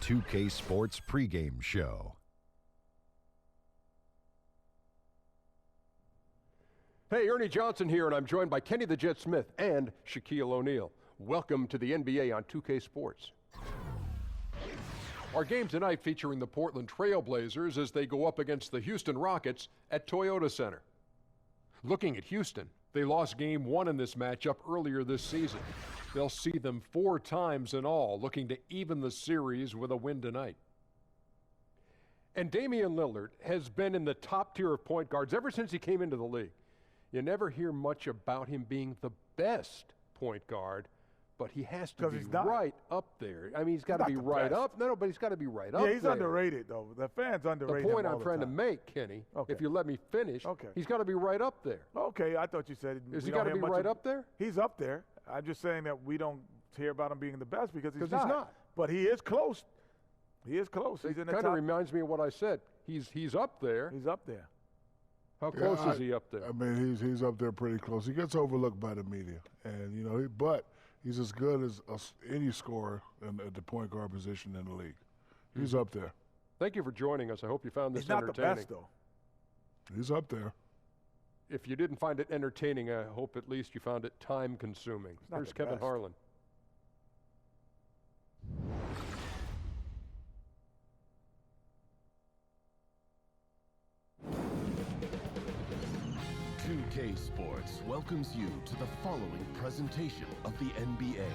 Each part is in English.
2K Sports pregame show. Hey, Ernie Johnson here, and I'm joined by Kenny the Jet Smith and Shaquille O'Neal. Welcome to the NBA on 2K Sports. Our game tonight featuring the Portland Trailblazers as they go up against the Houston Rockets at Toyota Center. Looking at Houston, they lost Game 1 in this matchup earlier this season. They'll see them 4 times in all, looking to even the series with a win tonight. And Damian Lillard has been in the top tier of point guards ever since he came into the league. You never hear much about him being the best point guard, but he has to be right up there. I mean, he's got to be right up. No, but he's got to be right up there. Yeah, he's underrated, though. The fans underrate him. The point I'm trying to make, Kenny, if you let me finish, he's got to be right up there. Okay, I thought you said Is he got to be right up there? He's up there. I'm just saying that we don't hear about him being the best because he's not. But he is close. He is close. He's in the top. Kind of reminds me of what I said. He's up there. He's up there. How close is he up there? I mean, he's up there pretty close. He gets overlooked by the media, and you know, but he's as good as any scorer at the point guard position in the league. He's up there. Thank you for joining us. I hope you found this entertaining. He's not the best, though. He's up there. If you didn't find it entertaining, I hope at least you found it time-consuming. Here's Kevin Harlan. K Sports welcomes you to the following presentation of the NBA.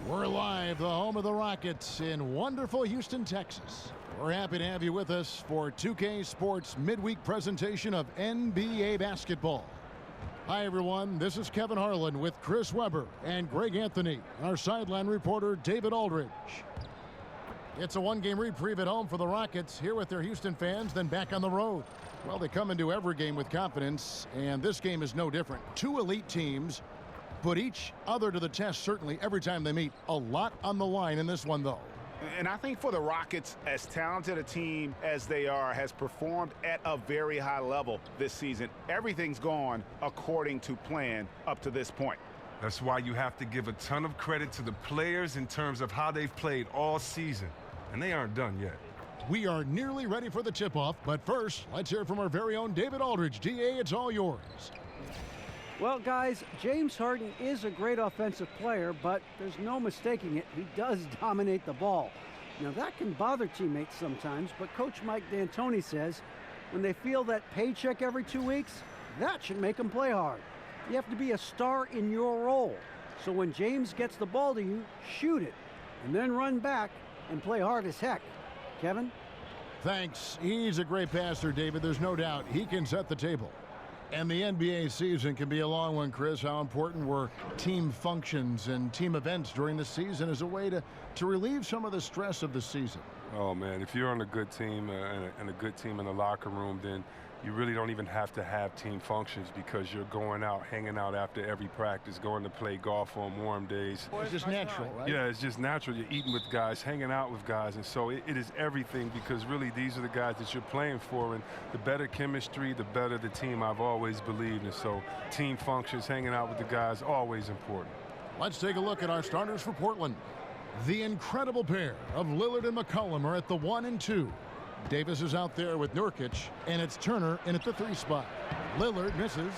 We're live, the home of the Rockets in wonderful Houston, Texas. We're happy to have you with us for 2K Sports midweek presentation of NBA basketball. Hi, everyone. This is Kevin Harlan with Chris Webber and Greg Anthony, and our sideline reporter, David Aldridge. It's a one-game reprieve at home for the Rockets, here with their Houston fans, then back on the road. Well, they come into every game with confidence, and this game is no different. 2 elite teams put each other to the test, certainly, every time they meet. A lot on the line in this one, though. And I think for the Rockets, as talented a team as they are, has performed at a very high level this season. Everything's gone according to plan up to this point. That's why you have to give a ton of credit to the players in terms of how they've played all season. And they aren't done yet. We are nearly ready for the tip-off, but first, let's hear from our very own David Aldridge. DA, it's all yours. Well, guys, James Harden is a great offensive player, but there's no mistaking it. He does dominate the ball. Now, that can bother teammates sometimes, but Coach Mike D'Antoni says when they feel that paycheck every 2 weeks, that should make them play hard. You have to be a star in your role. So when James gets the ball to you, shoot it, and then run back and play hard as heck. Kevin? Thanks. He's a great passer, David. There's no doubt he can set the table. And the NBA season can be a long one, Chris. How important were team functions and team events during the season as a way to relieve some of the stress of the season? Oh, man, if you're on a good team and a good team in the locker room, then you really don't even have to have team functions because you're going out, hanging out after every practice, going to play golf on warm days. It's just natural, right? Yeah, it's just natural. You're eating with guys, hanging out with guys, and so it is everything because really these are the guys that you're playing for, and the better chemistry, the better the team, I've always believed, and so team functions, hanging out with the guys, always important. Let's take a look at our starters for Portland. The incredible pair of Lillard and McCollum are at the 1 and 2. Davis is out there with Nurkic, and it's Turner in at the 3 spot. Lillard misses.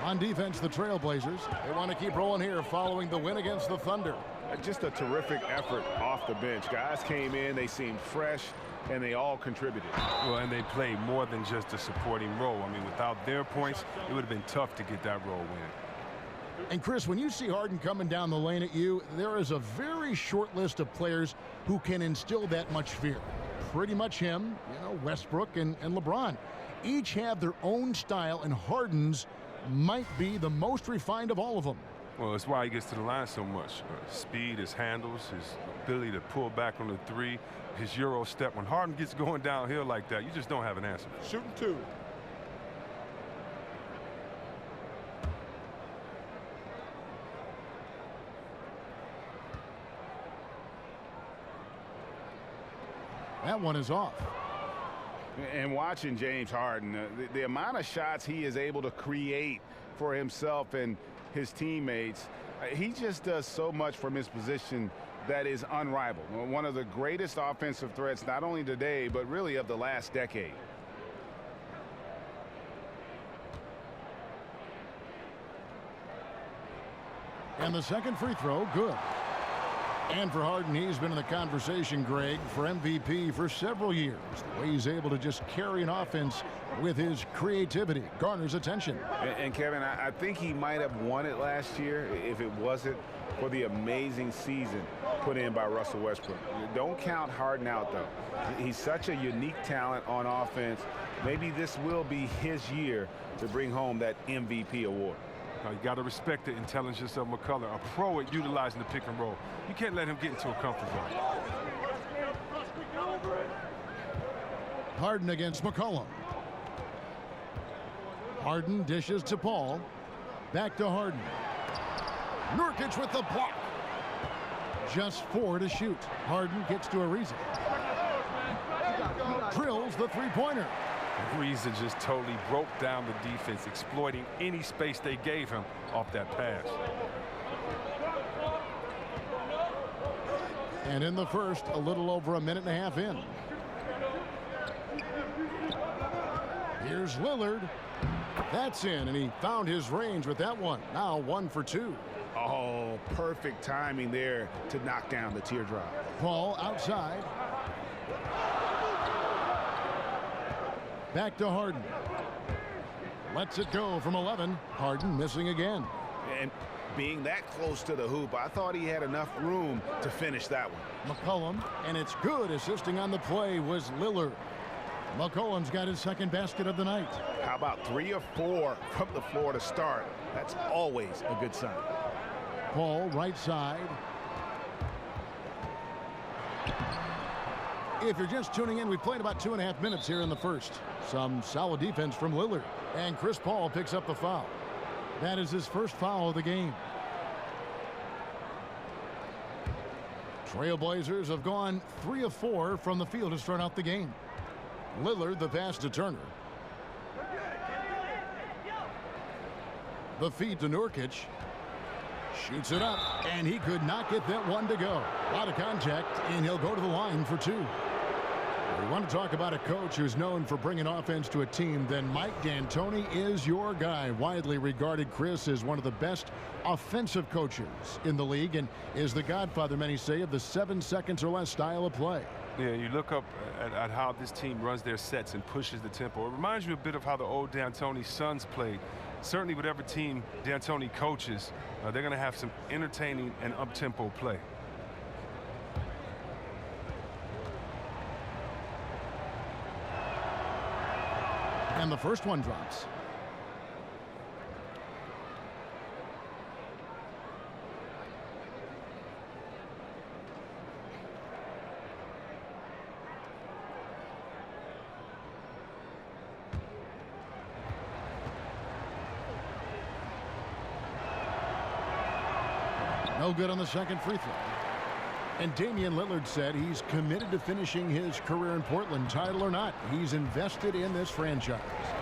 On defense, the Trailblazers. They want to keep rolling here following the win against the Thunder. Just a terrific effort off the bench. Guys came in, they seemed fresh, and they all contributed. Well, and they played more than just a supporting role. I mean, without their points, it would have been tough to get that role win. And Chris, when you see Harden coming down the lane at you, there is a very short list of players who can instill that much fear. Pretty much him, Westbrook and LeBron. Each have their own style, and Harden's might be the most refined of all of them. Well, that's why he gets to the line so much. Speed, his handles, his ability to pull back on the three, his Euro step. When Harden gets going downhill like that, you just don't have an answer. Shooting 2. That one is off. And watching James Harden, the amount of shots he is able to create for himself and his teammates, he just does so much from his position that is unrivaled. One of the greatest offensive threats, not only today, but really of the last decade. And the second free throw, good. And for Harden, he's been in the conversation, Greg, for MVP for several years. The way he's able to just carry an offense with his creativity garners attention. And Kevin, I think he might have won it last year if it wasn't for the amazing season put in by Russell Westbrook. Don't count Harden out, though. He's such a unique talent on offense. Maybe this will be his year to bring home that MVP award. You got to respect the intelligence of McCullough, a pro at utilizing the pick and roll. You can't let him get into a comfort zone. Harden against McCollum. Harden dishes to Paul. Back to Harden. Nurkic with the block. Just 4 to shoot. Harden gets to Ariza. Drills the three-pointer. Ariza just totally broke down the defense, exploiting any space they gave him off that pass. And in the first, a little over a minute and a half in. Here's Lillard. That's in, and he found his range with that one. Now 1 for 2. Oh, perfect timing there to knock down the teardrop. Paul outside. Back to Harden. Lets it go from 11. Harden missing again. And being that close to the hoop, I thought he had enough room to finish that one. McCollum, and it's good. Assisting on the play was Lillard. McCollum's got his second basket of the night. How about 3 or 4 from the floor to start? That's always a good sign. Paul right side. If you're just tuning in, we played about 2.5 minutes here in the first. Some solid defense from Lillard. And Chris Paul picks up the foul. That is his first foul of the game. Trailblazers have gone 3 of 4 from the field to start out the game. Lillard, the pass to Turner. The feed to Nurkic. Shoots it up, and he could not get that one to go. A lot of contact, and he'll go to the line for 2. We want to talk about a coach who's known for bringing offense to a team. Then Mike D'Antoni is your guy. Widely regarded, Chris, as one of the best offensive coaches in the league and is the godfather, many say, of the 7 seconds or less style of play. Yeah, you look up at how this team runs their sets and pushes the tempo. It reminds you a bit of how the old D'Antoni Suns played. Certainly, whatever team D'Antoni coaches, they're going to have some entertaining and up-tempo play. And the first one drops. No good on the second free throw. And Damian Lillard said he's committed to finishing his career in Portland, title or not. He's invested in this franchise.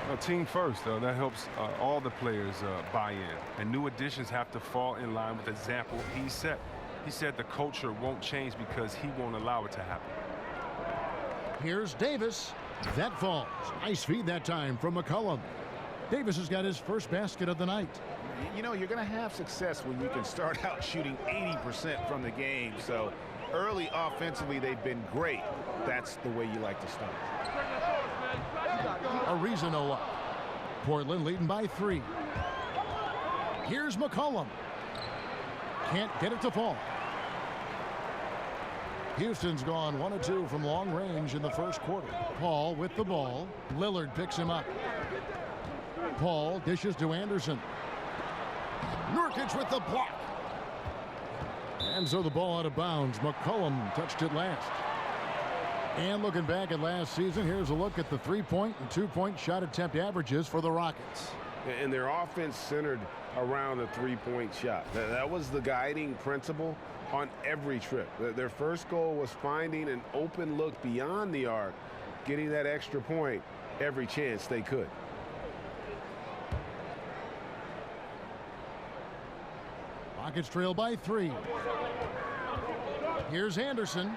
Well, team first, though. That helps all the players buy in. And new additions have to fall in line with the example he set. He said the culture won't change because he won't allow it to happen. Here's Davis. That falls. Nice feed that time from McCollum. Davis has got his first basket of the night. You know, you're going to have success when you can start out shooting 80% from the game. So early offensively, they've been great. That's the way you like to start. Ariza no up. Portland leading by 3. Here's McCollum. Can't get it to fall. Houston's gone 1 of 2 from long range in the first quarter. Paul with the ball. Lillard picks him up. Paul dishes to Anderson. Nurkic with the block. And so the ball out of bounds. McCollum touched it last. And looking back at last season, here's a look at the 3-point and 2-point shot attempt averages for the Rockets. And their offense centered around the 3-point shot. That was the guiding principle on every trip. Their first goal was finding an open look beyond the arc, getting that extra point every chance they could. Rockets trail by 3. Here's Anderson.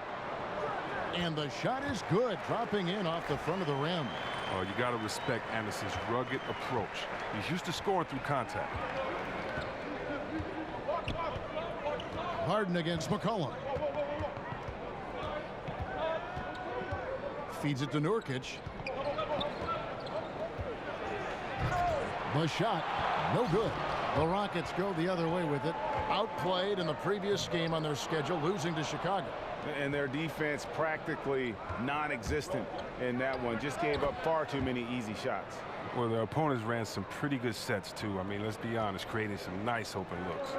And the shot is good, dropping in off the front of the rim. Oh, you got to respect Anderson's rugged approach. He's used to scoring through contact. Harden against McCollum. Feeds it to Nurkic. The shot, no good. The Rockets go the other way with it. Outplayed in the previous game on their schedule, losing to Chicago. And their defense practically non-existent in that one. Just gave up far too many easy shots. Well, their opponents ran some pretty good sets, too. I mean, let's be honest, creating some nice open looks.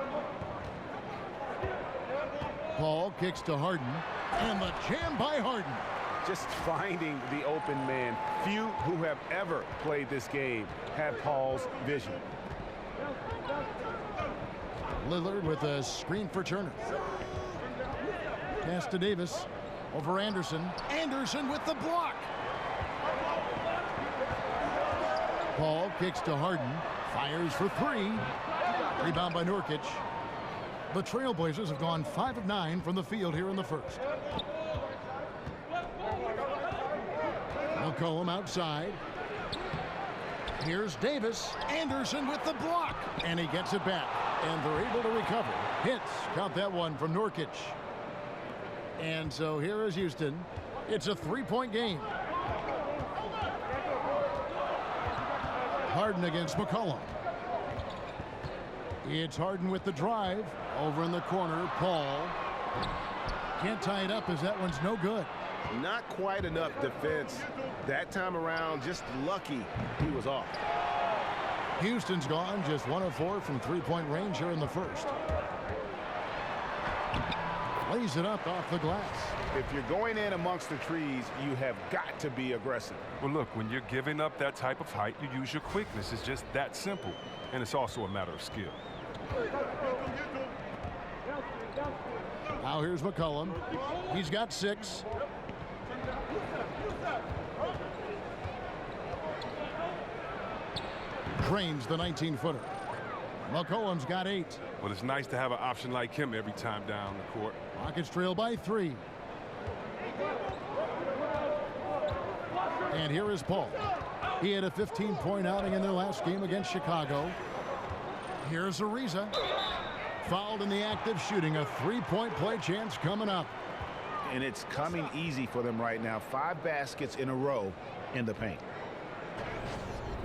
Paul kicks to Harden. And the jam by Harden. Just finding the open man. Few who have ever played this game have Paul's vision. Lillard with a screen for Turner. Pass to Davis. Over Anderson. Anderson with the block. Paul kicks to Harden. Fires for 3. Rebound by Nurkic. The Trailblazers have gone 5 of 9 from the field here in the first. McCollum outside. Here's Davis. Anderson with the block. And he gets it back. And they're able to recover. Hits. Count that one from Nurkic. And so here is Houston. It's a 3-point game. Harden against McCollum. It's Harden with the drive. Over in the corner, Paul. Can't tie it up as that one's no good. Not quite enough defense. That time around, just lucky he was off. Houston's gone just 1 of 4 from 3-point range here in the first. Lays it up off the glass. If you're going in amongst the trees, you have got to be aggressive. Well, look, when you're giving up that type of height, you use your quickness. It's just that simple. And it's also a matter of skill. Now here's McCollum. He's got 6. Drains the 19-footer. McCollum's got 8. Well, it's nice to have an option like him every time down the court. Rockets trail by 3. And here is Paul. He had a 15-point outing in their last game against Chicago. Here's Ariza. Fouled in the act of shooting. A 3-point play chance coming up. And it's coming easy for them right now. 5 baskets in a row in the paint.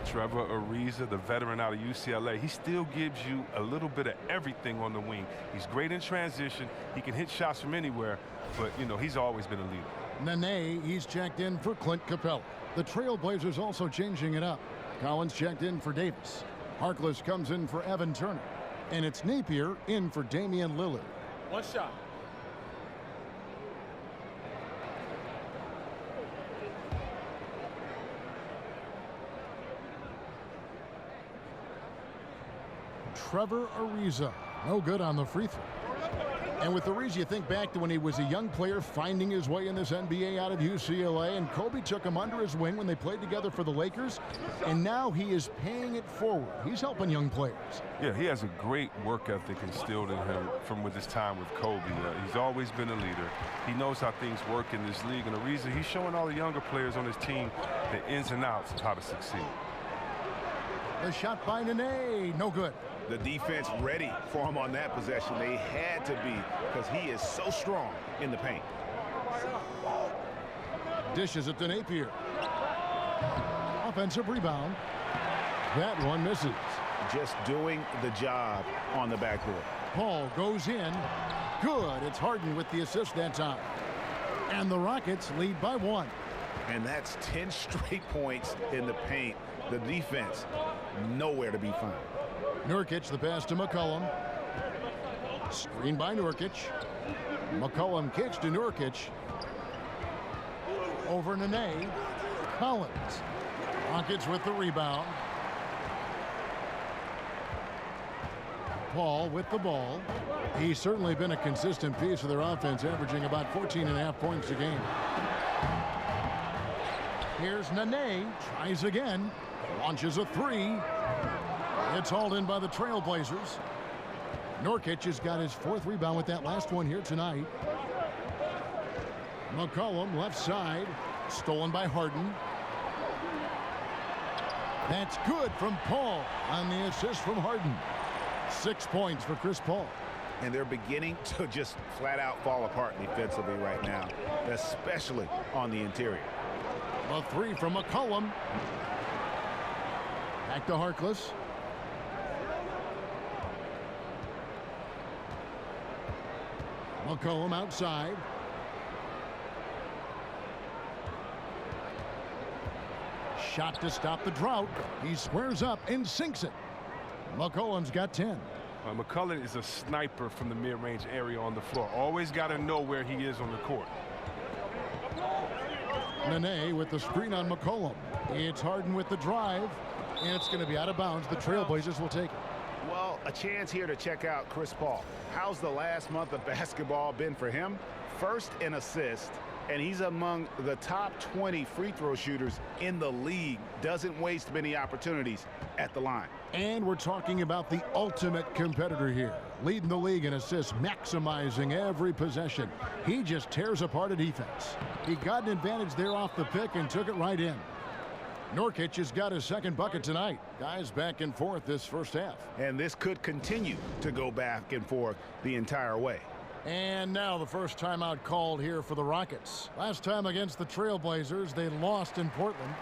Trevor Ariza, the veteran out of UCLA, he still gives you a little bit of everything on the wing. He's great in transition. He can hit shots from anywhere, but, you know, he's always been a leader. Nene, he's checked in for Clint Capella. The Trailblazers also changing it up. Collins checked in for Davis. Harkless comes in for Evan Turner. And it's Napier in for Damian Lillard. 1 shot. Trevor Ariza, no good on the free throw. And with Ariza, you think back to when he was a young player finding his way in this NBA out of UCLA, and Kobe took him under his wing when they played together for the Lakers, and now he is paying it forward. He's helping young players. Yeah, he has a great work ethic instilled in him from with his time with Kobe. He's always been a leader. He knows how things work in this league, and Ariza, he's showing all the younger players on his team the ins and outs of how to succeed. The shot by Nene, no good. The defense ready for him on that possession. They had to be, because he is so strong in the paint. Dishes it to Napier. Offensive rebound. That one misses. Just doing the job on the backboard. Paul goes in. Good. It's Harden with the assist that time. And the Rockets lead by 1. And that's 10 straight points in the paint. The defense, nowhere to be found. Nurkic, the pass to McCollum. Screen by Nurkic. McCollum kicks to Nurkic. Over Nene. Collins. Rockets with the rebound. Paul with the ball. He's certainly been a consistent piece of their offense, averaging about 14.5 points a game. Here's Nene. Tries again. Launches a three. It's hauled in by the Trailblazers. Nurkic has got his 4th rebound with that last one here tonight. McCollum left side. Stolen by Harden. That's good from Paul on the assist from Harden. 6 points for Chris Paul. And they're beginning to just flat out fall apart defensively right now, especially on the interior. A three from McCollum. Back to Harkless. McCollum outside. Shot to stop the drought. He squares up and sinks it. McCollum's got 10. McCollum is a sniper from the mid-range area on the floor. Always got to know where he is on the court. Nene with the screen on McCollum. It's Harden with the drive, and it's going to be out of bounds. The Trailblazers will take it. Well, a chance here to check out Chris Paul. How's the last month of basketball been for him? First in assists, and he's among the top 20 free throw shooters in the league. Doesn't waste many opportunities at the line. And we're talking about the ultimate competitor here. Leading the league in assists, maximizing every possession. He just tears apart a defense. He got an advantage there off the pick and took it right in. Nurkic has got his 2nd bucket tonight. Guys back and forth this first half. And this could continue to go back and forth the entire way. And now the first timeout called here for the Rockets. Last time against the Trailblazers, they lost in Portland.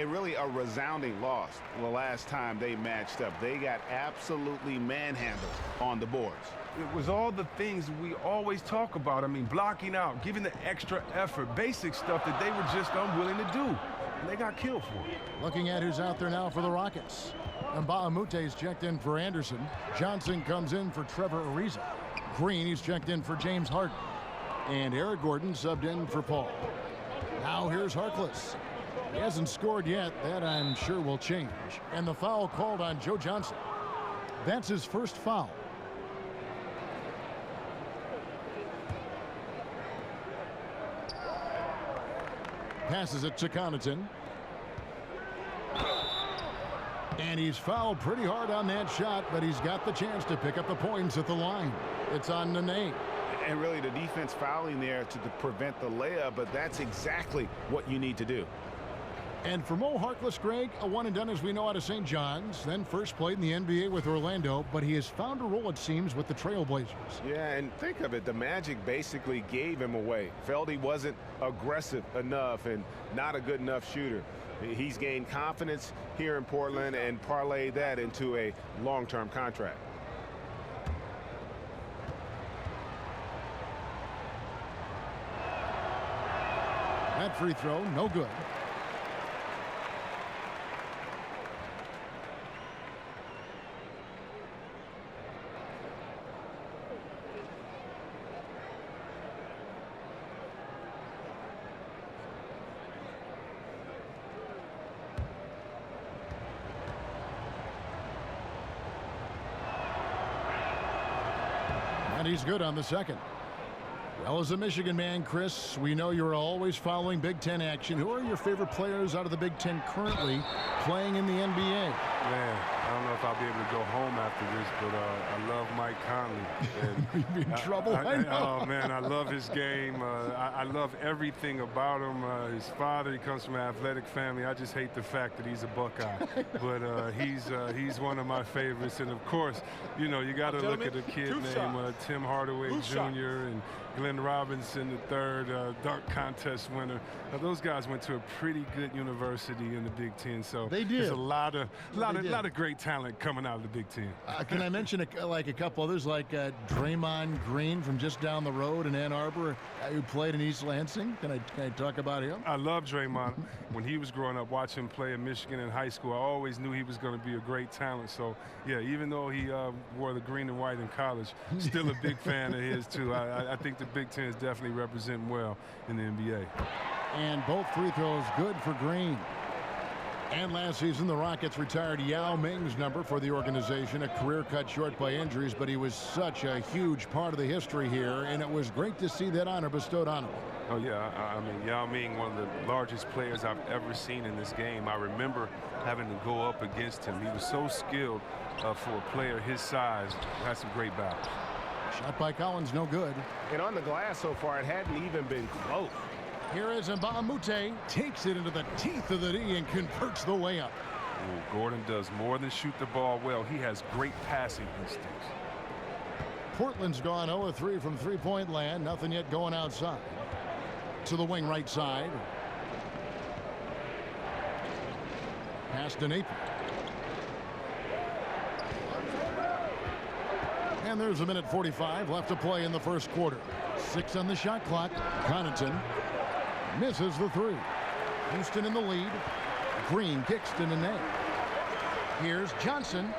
Really a resounding loss the last time they matched up. They got absolutely manhandled on the boards. It was all the things we always talk about. I mean, blocking out, giving the extra effort, basic stuff that they were just unwilling to do. And they got killed for it. Looking at who's out there now for the Rockets. Mbaamute's checked in for Anderson. Johnson comes in for Trevor Ariza. Green, he's checked in for James Harden. And Eric Gordon subbed in for Paul. Now here's Harkless. He hasn't scored yet. That I'm sure will change. And the foul called on Joe Johnson. That's his first foul. Passes it to Connaughton. And he's fouled pretty hard on that shot, but he's got the chance to pick up the points at the line. It's on Nene. And really the defense fouling there to prevent the layup, but that's exactly what you need to do. And for Mo Harkless, Greg, a one and done as we know out of St. John's, then first played in the NBA with Orlando, but he has found a role, it seems, with the Trailblazers. Yeah, and think of it, the Magic basically gave him away. Felt he wasn't aggressive enough and not a good enough shooter. He's gained confidence here in Portland and parlayed that into a long-term contract. That free throw, no good. And he's good on the second. Well, as a Michigan man, Chris, we know you're always following Big Ten action. Who are your favorite players out of the Big Ten currently playing in the NBA? Man, I don't know if I'll be able to go home after this, but I love Mike Conley. You'd be in trouble, I know. Oh, man, I love his game. I love everything about him. His father, he comes from an athletic family. I just hate the fact that he's a Buckeye. But he's one of my favorites. And, of course, you know, you got to look at a kid named Tim Hardaway Jr. and Glenn Robinson, the third dunk contest winner. Those guys went to a pretty good university in the Big Ten. So they did. There's a lot of great great talent coming out of the Big Ten. Can I mention a couple others, like Draymond Green from just down the road in Ann Arbor, who played in East Lansing? Can I talk about him? I love Draymond. When he was growing up, watching him play in Michigan in high school, I always knew he was going to be a great talent. So, yeah, even though he wore the green and white in college, still a big fan of his, too. I think the Big Ten is definitely representing well in the NBA. And both free throws good for Green. And last season, the Rockets retired Yao Ming's number for the organization, a career cut short by injuries, but he was such a huge part of the history here, and it was great to see that honor bestowed on him. Oh, yeah. I mean, Yao Ming, one of the largest players I've ever seen in this game. I remember having to go up against him. He was so skilled for a player his size. Had some great battles. Shot by Collins, no good. And on the glass so far, it hadn't even been close. Here is Mbamute, takes it into the teeth of the D and converts the layup. Ooh, Gordon does more than shoot the ball well. He has great passing instincts. Portland's gone 0-3 from three-point land. Nothing yet going outside. To the wing right side. Pass to Napier. And there's a minute 45 left to play in the first quarter. 6 on the shot clock. Connaughton misses the three. Houston in the lead. Green kicks to Nene. Here's Johnson.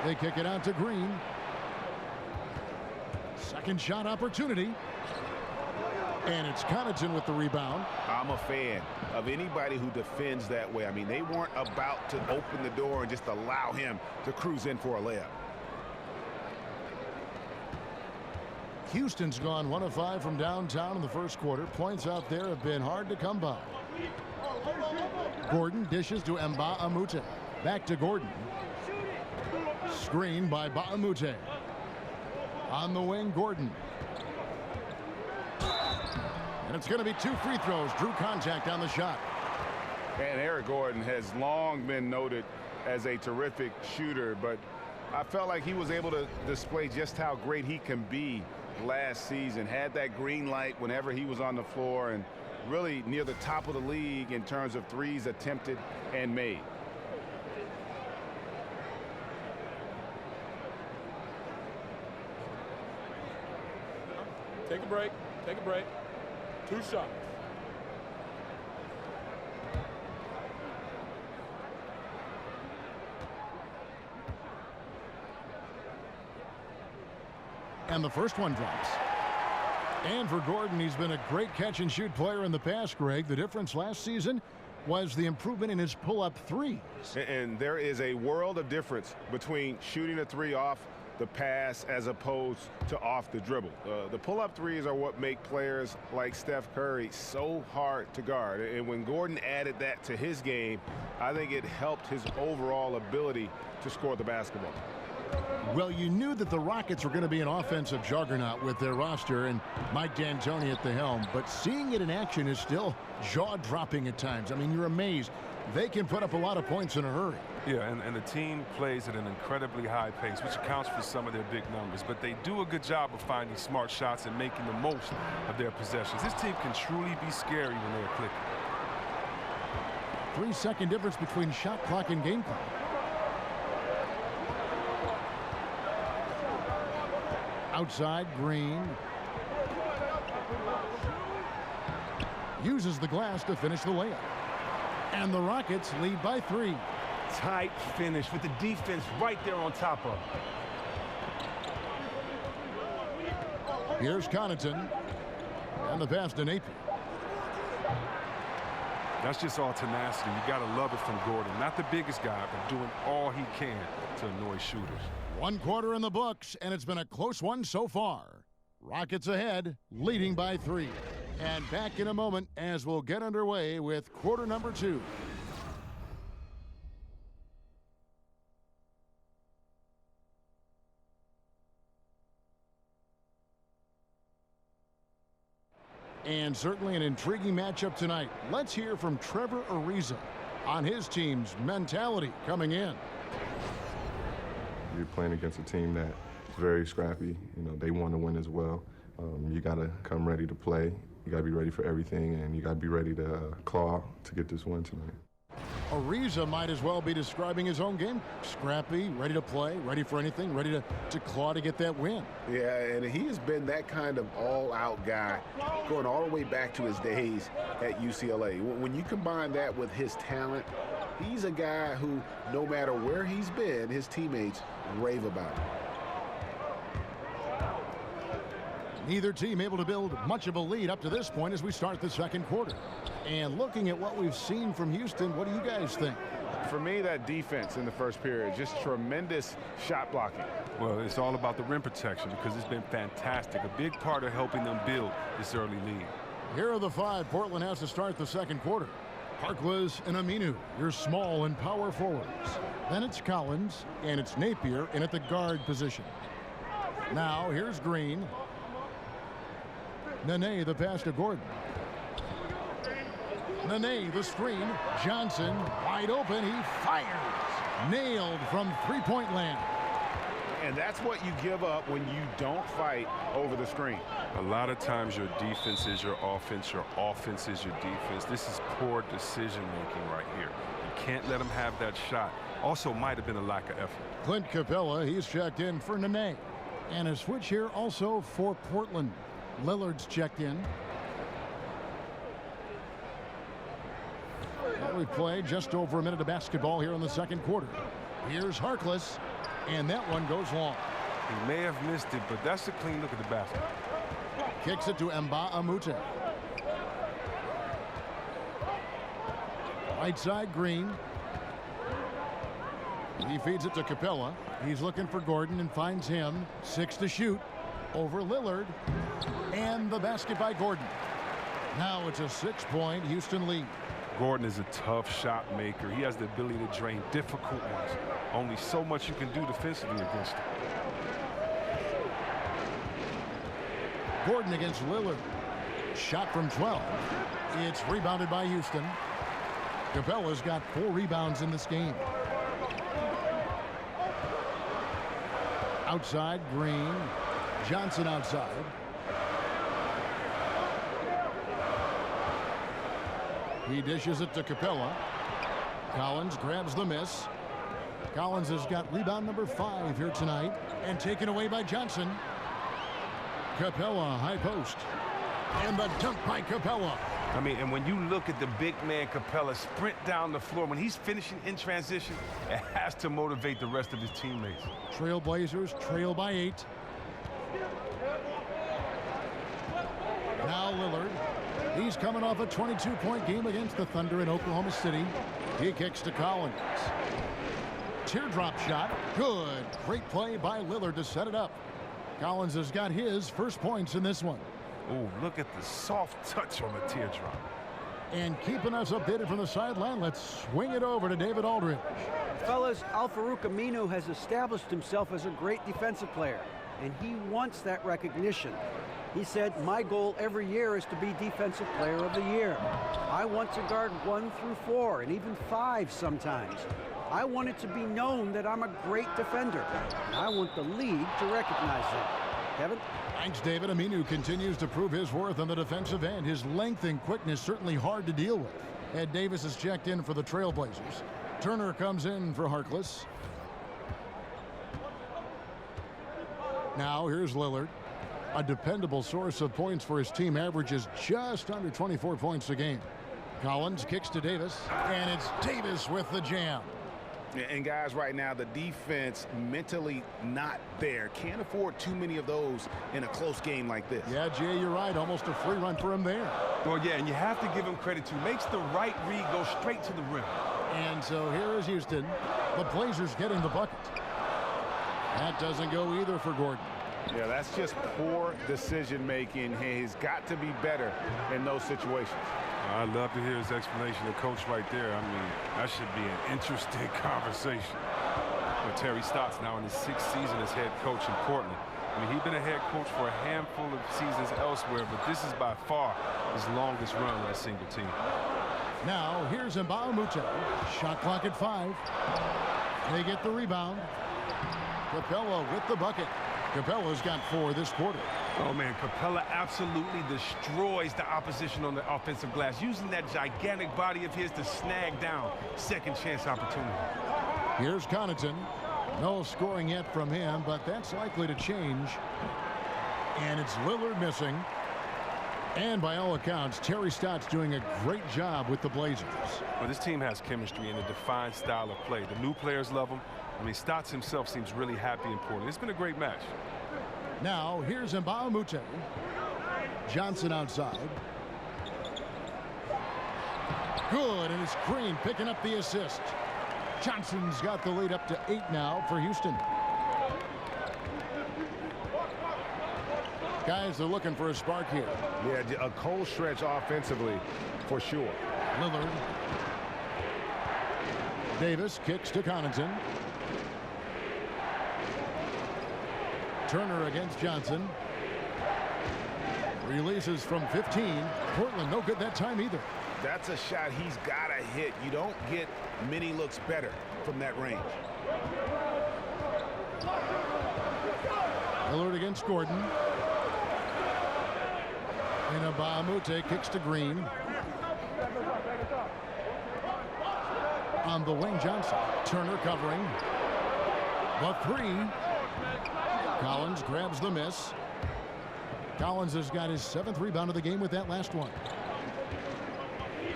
They kick it out to Green. Second shot opportunity. And it's Connaughton with the rebound. I'm a fan of anybody who defends that way. I mean, they weren't about to open the door and just allow him to cruise in for a layup. Houston's gone 1 of 5 from downtown in the first quarter. Points out there have been hard to come by. Gordon dishes to Mbamute. Back to Gordon. Screen by Mbamute. On the wing, Gordon. And it's going to be 2 free throws. Drew contact on the shot. And Eric Gordon has long been noted as a terrific shooter, but I felt like he was able to display just how great he can be last season. Had that green light whenever he was on the floor, and really near the top of the league in terms of threes attempted and made. Take a break. Take a break. 2 shots. And the first one drops. And for Gordon, he's been a great catch-and-shoot player in the past, Greg. The difference last season was the improvement in his pull-up threes. And there is a world of difference between shooting a three off the pass as opposed to off the dribble. The pull-up threes are what make players like Steph Curry so hard to guard. And when Gordon added that to his game, I think it helped his overall ability to score the basketball. Well, you knew that the Rockets were going to be an offensive juggernaut with their roster and Mike D'Antoni at the helm, but seeing it in action is still jaw-dropping at times. I mean, you're amazed. They can put up a lot of points in a hurry. Yeah, and the team plays at an incredibly high pace, which accounts for some of their big numbers. But they do a good job of finding smart shots and making the most of their possessions. This team can truly be scary when they're clicking. 3-second difference between shot clock and game clock. Outside, Green. Uses the glass to finish the layup. And the Rockets lead by 3. Tight finish with the defense right there on top of him. Here's Connaughton. And the pass to Napier. That's just all tenacity. You got to love it from Gordon. Not the biggest guy, but doing all he can to annoy shooters. 1 quarter in the books, and it's been a close one so far. Rockets ahead, leading by 3. And back in a moment as we'll get underway with quarter number 2. And certainly an intriguing matchup tonight. Let's hear from Trevor Ariza on his team's mentality coming in. You're playing against a team that's very scrappy. You know, they want to win as well. You got to come ready to play. You got to be ready for everything, and you got to be ready to claw to get this win tonight. Ariza might as well be describing his own game. Scrappy, ready to play, ready for anything, ready to claw to get that win. Yeah, and he has been that kind of all-out guy going all the way back to his days at UCLA. When you combine that with his talent, he's a guy who, no matter where he's been, his teammates rave about him. Neither team able to build much of a lead up to this point as we start the second quarter. And looking at what we've seen from Houston, what do you guys think? For me, that defense in the first period, just tremendous shot blocking. Well, it's all about the rim protection because it's been fantastic. A big part of helping them build this early lead. Here are the five Portland has to start the second quarter. Harkless and Aminu, your small and power forwards. Then it's Collins, and it's Napier in at the guard position. Now, here's Green. Nene, the pass to Gordon. Nene, the screen. Johnson, wide open. He fires. Nailed from three-point land. And that's what you give up when you don't fight over the screen. A lot of times your defense is your offense is your defense. This is poor decision-making right here. You can't let them have that shot. Also might have been a lack of effort. Clint Capella, he's checked in for Nene. And a switch here also for Portland. Lillard's checked in. Well, we played just over a minute of basketball here in the second quarter. Here's Harkless, and that one goes long. He may have missed it, but that's a clean look at the basket. Kicks it to Mbah-a-Moute. Right side, Green. He feeds it to Capella. He's looking for Gordon and finds him. 6 to shoot. Over Lillard. And the basket by Gordon. Now it's a 6-point Houston lead. Gordon is a tough shot maker. He has the ability to drain difficult ones. Only so much you can do defensively against him. Gordon against Lillard. Shot from 12. It's rebounded by Houston. Capella's got 4 rebounds in this game. Outside, Green. Johnson outside. He dishes it to Capella. Collins grabs the miss. Collins has got rebound number 5 here tonight. And taken away by Johnson. Capella, high post. And the dunk by Capella. I mean, and when you look at the big man Capella sprint down the floor, when he's finishing in transition, it has to motivate the rest of his teammates. Trailblazers trail by 8. Now Lillard. He's coming off a 22-point game against the Thunder in Oklahoma City. He kicks to Collins. Teardrop shot. Good. Great play by Lillard to set it up. Collins has got his first points in this one. Oh, look at the soft touch on the teardrop. And keeping us updated from the sideline, let's swing it over to David Aldridge. Fellas, Al-Farouq Aminu has established himself as a great defensive player, and he wants that recognition. He said, my goal every year is to be Defensive Player of the Year. I want to guard 1 through 4 and even 5 sometimes. I want it to be known that I'm a great defender. And I want the league to recognize that. Kevin? Thanks, David. Aminu continues to prove his worth on the defensive end. His length and quickness certainly hard to deal with. Ed Davis is checked in for the Trailblazers. Turner comes in for Harkless. Now here's Lillard. A dependable source of points for his team, averages just under 24 points a game. Collins kicks to Davis, and it's Davis with the jam. And guys, right now, the defense mentally not there. Can't afford too many of those in a close game like this. Yeah, Jay, you're right. Almost a free run for him there. Well, yeah, and you have to give him credit, too. Makes the right read go straight to the rim. And so here is Houston. The Blazers getting the bucket. That doesn't go either for Gordon. Yeah, that's just poor decision-making. He's got to be better in those situations. I'd love to hear his explanation of coach right there. I mean, that should be an interesting conversation. But Terry Stotts now in his 6th season as head coach in Portland. I mean, he's been a head coach for a handful of seasons elsewhere, but this is by far his longest run with a single team. Now, here's Mbah-a-Moute. Shot clock at 5. They get the rebound. Capella with the bucket. Capella's got 4 this quarter. Oh, man, Capella absolutely destroys the opposition on the offensive glass, using that gigantic body of his to snag down second chance opportunity. Here's Connaughton. No scoring yet from him, but that's likely to change. And it's Lillard missing. And by all accounts, Terry Stott's doing a great job with the Blazers. Well, this team has chemistry and a defined style of play. The new players love him. I mean, Stotts himself seems really happy in Portland. It's been a great match. Now, here's Mbah-a-Moute. Johnson outside. Good, and it's Green picking up the assist. Johnson's got the lead up to 8 now for Houston. Guys are looking for a spark here. Yeah, a cold stretch offensively for sure. Lillard. Davis kicks to Connaughton. Turner against Johnson. Releases from 15. Portland no good that time either. That's a shot he's got to hit. You don't get many looks better from that range. Lillard against Gordon. And Mbah-a-Moute kicks to Green. On the wing, Johnson. Turner covering. The 3. Collins grabs the miss. Collins has got his 7th rebound of the game with that last one.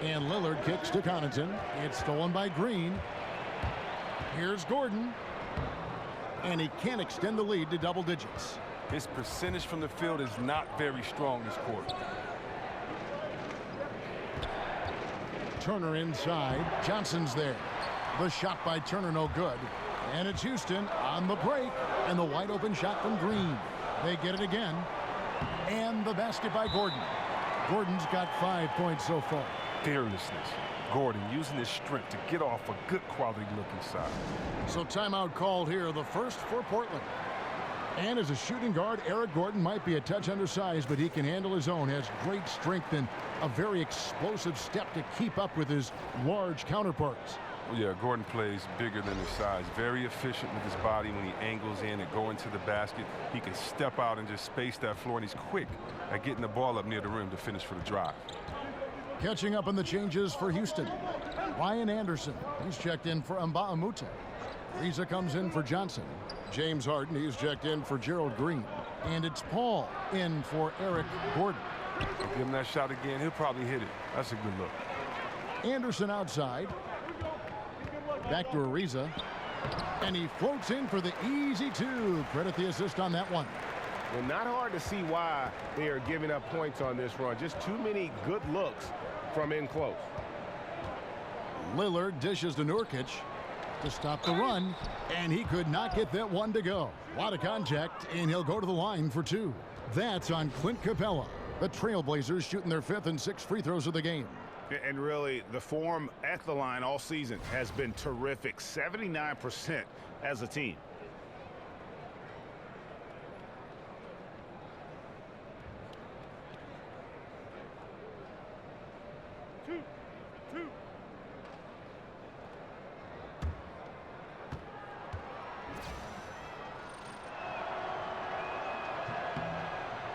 And Lillard kicks to Connaughton. It's stolen by Green. Here's Gordon. And he can't extend the lead to double digits. His percentage from the field is not very strong this quarter. Turner inside. Johnson's there. The shot by Turner no good. And it's Houston on the break. And the wide open shot from Green. They get it again. And the basket by Gordon. Gordon's got 5 points so far. Fearlessness. Gordon using his strength to get off a good quality looking side. So timeout called here, the first for Portland. And as a shooting guard, Eric Gordon might be a touch undersized, but he can handle his own, has great strength and a very explosive step to keep up with his large counterparts. Well, yeah, Gordon plays bigger than his size. Very efficient with his body when he angles in and going to the basket. He can step out and just space that floor, and he's quick at getting the ball up near the rim to finish for the drive. Catching up on the changes for Houston. Ryan Anderson, he's checked in for Mbah-a-Moute. Ariza comes in for Johnson. James Harden, he's checked in for Gerald Green. And it's Paul in for Eric Gordon. Give him that shot again, he'll probably hit it. That's a good look. Anderson outside. Back to Ariza. And he floats in for the easy 2. Credit the assist on that one. Well, not hard to see why they are giving up points on this run. Just too many good looks from in close. Lillard dishes to Nurkic to stop the run, and he could not get that one to go. A lot of contact, and he'll go to the line for 2. That's on Clint Capella. The Trailblazers shooting their 5th and 6th free throws of the game. And really, the form at the line all season has been terrific. 79% as a team.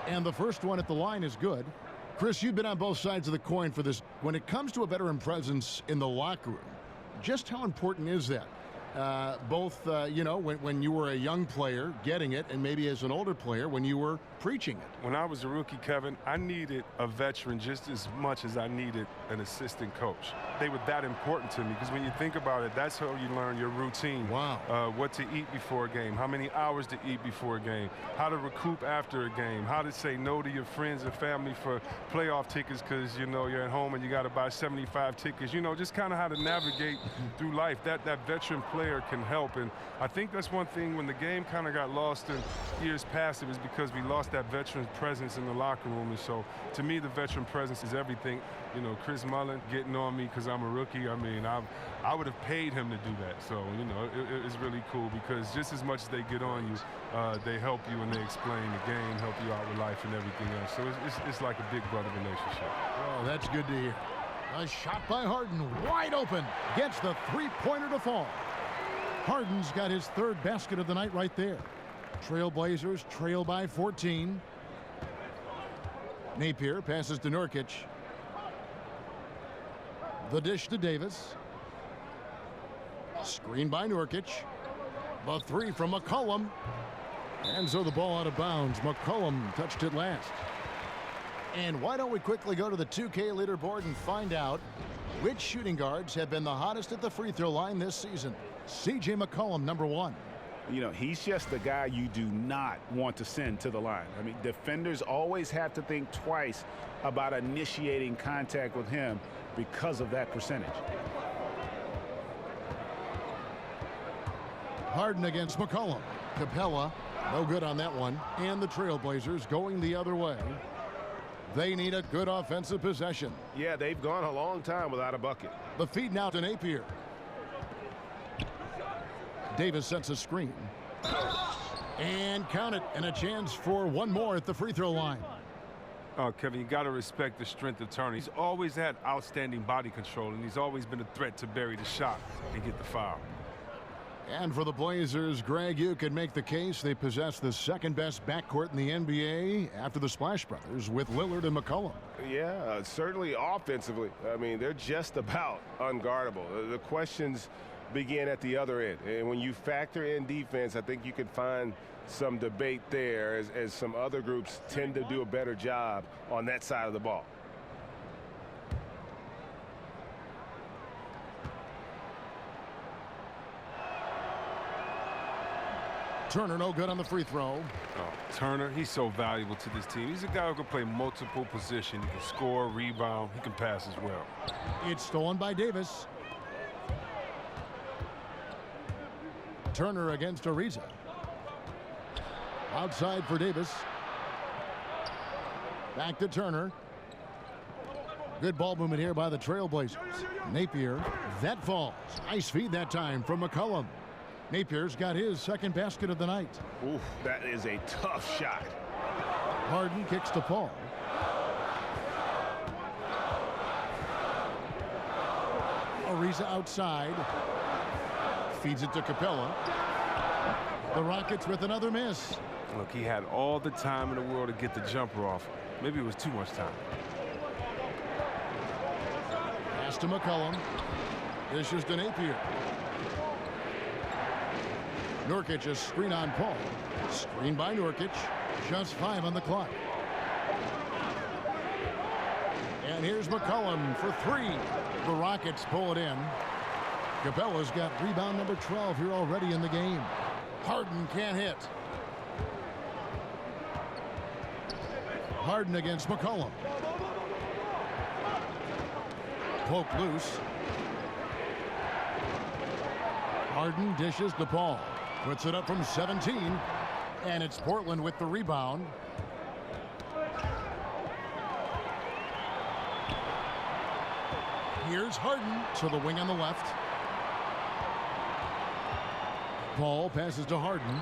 And the first one at the line is good. Chris, you've been on both sides of the coin for this. When it comes to a veteran presence in the locker room, just how important is that? You know, when you were a young player getting it, and maybe as an older player when you were preaching it. When I was a rookie, Kevin, I needed a veteran just as much as I needed an assistant coach. They were that important to me because when you think about it, that's how you learn your routine. Wow. What to eat before a game, how many hours to eat before a game, how to recoup after a game, how to say no to your friends and family for playoff tickets because, you know, you're at home and you got to buy 75 tickets. You know, just kind of how to navigate through life. That veteran player can help. And I think that's one thing when the game kind of got lost in years past, it was because we lost that veteran presence in the locker room. And so to me, the veteran presence is everything. You know, Chris Mullin getting on me because I'm a rookie. I mean, I would have paid him to do that. So, you know, it's really cool because just as much as they get on you, they help you and they explain the game, help you out with life and everything else. So it's like a big brother relationship. Oh, that's good to hear. A shot by Harden, wide open, gets the three-pointer to fall. Harden's got his 3rd basket of the night right there. Trailblazers trail by 14. Napier passes to Nurkic. The dish to Davis. Screen by Nurkic. The three from McCollum. And so the ball out of bounds. McCollum touched it last. And why don't we quickly go to the 2K leaderboard and find out which shooting guards have been the hottest at the free throw line this season. C.J. McCollum, number 1. You know, he's just the guy you do not want to send to the line. I mean, defenders always have to think twice about initiating contact with him because of that percentage. Harden against McCollum. Capella, no good on that one. And the Trailblazers going the other way. They need a good offensive possession. Yeah, they've gone a long time without a bucket. The feed now to Napier. Davis sets a screen. And count it, and a chance for one more at the free throw line. Oh, Kevin, you got to respect the strength of Turner. He's always had outstanding body control, and he's always been a threat to bury the shot and get the foul. And for the Blazers, Greg, you could make the case they possess the second-best backcourt in the NBA after the Splash Brothers with Lillard and McCollum. Yeah, certainly offensively. I mean, they're just about unguardable. The questions begin at the other end. And when you factor in defense, I think you could find some debate there as some other groups tend to do a better job on that side of the ball. Turner no good on the free throw. Oh, Turner, he's so valuable to this team. He's a guy who can play multiple positions. He can score, rebound, he can pass as well. It's stolen by Davis. Turner against Ariza. Outside for Davis. Back to Turner. Good ball movement here by the Trailblazers. Napier, that falls. Nice feed that time from McCollum. Napier's got his second basket of the night. Ooh, that is a tough shot. Harden kicks to Paul. Ariza outside. Feeds it to Capella. The Rockets with another miss. Look, he had all the time in the world to get the jumper off. Maybe it was too much time. Pass to McCollum. Dishes to Napier. Nurkic, a screen on Paul. Screen by Nurkic. Just 5 on the clock. And here's McCollum for 3. The Rockets pull it in. Capella's got rebound number 12 here already in the game. Harden can't hit. Harden against McCollum. Poke loose. Harden dishes to Paul. Puts it up from 17. And it's Portland with the rebound. Here's Harden to the wing on the left. Paul passes to Harden.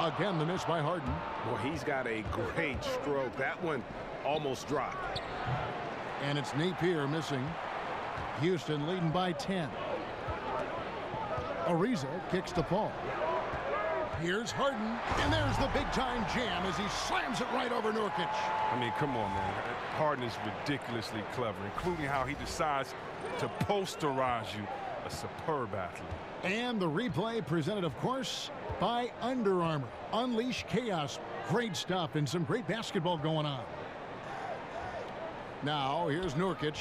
Again, the miss by Harden. Well, he's got a great stroke. That one almost dropped. And it's Napier missing. Houston leading by 10. Ariza kicks to Paul. Here's Harden, and there's the big-time jam as he slams it right over Nurkic. I mean, come on, man. Harden is ridiculously clever, including how he decides to posterize you. A superb athlete. And the replay presented, of course, by Under Armour. Unleash chaos. Great stuff and some great basketball going on. Now, here's Nurkic.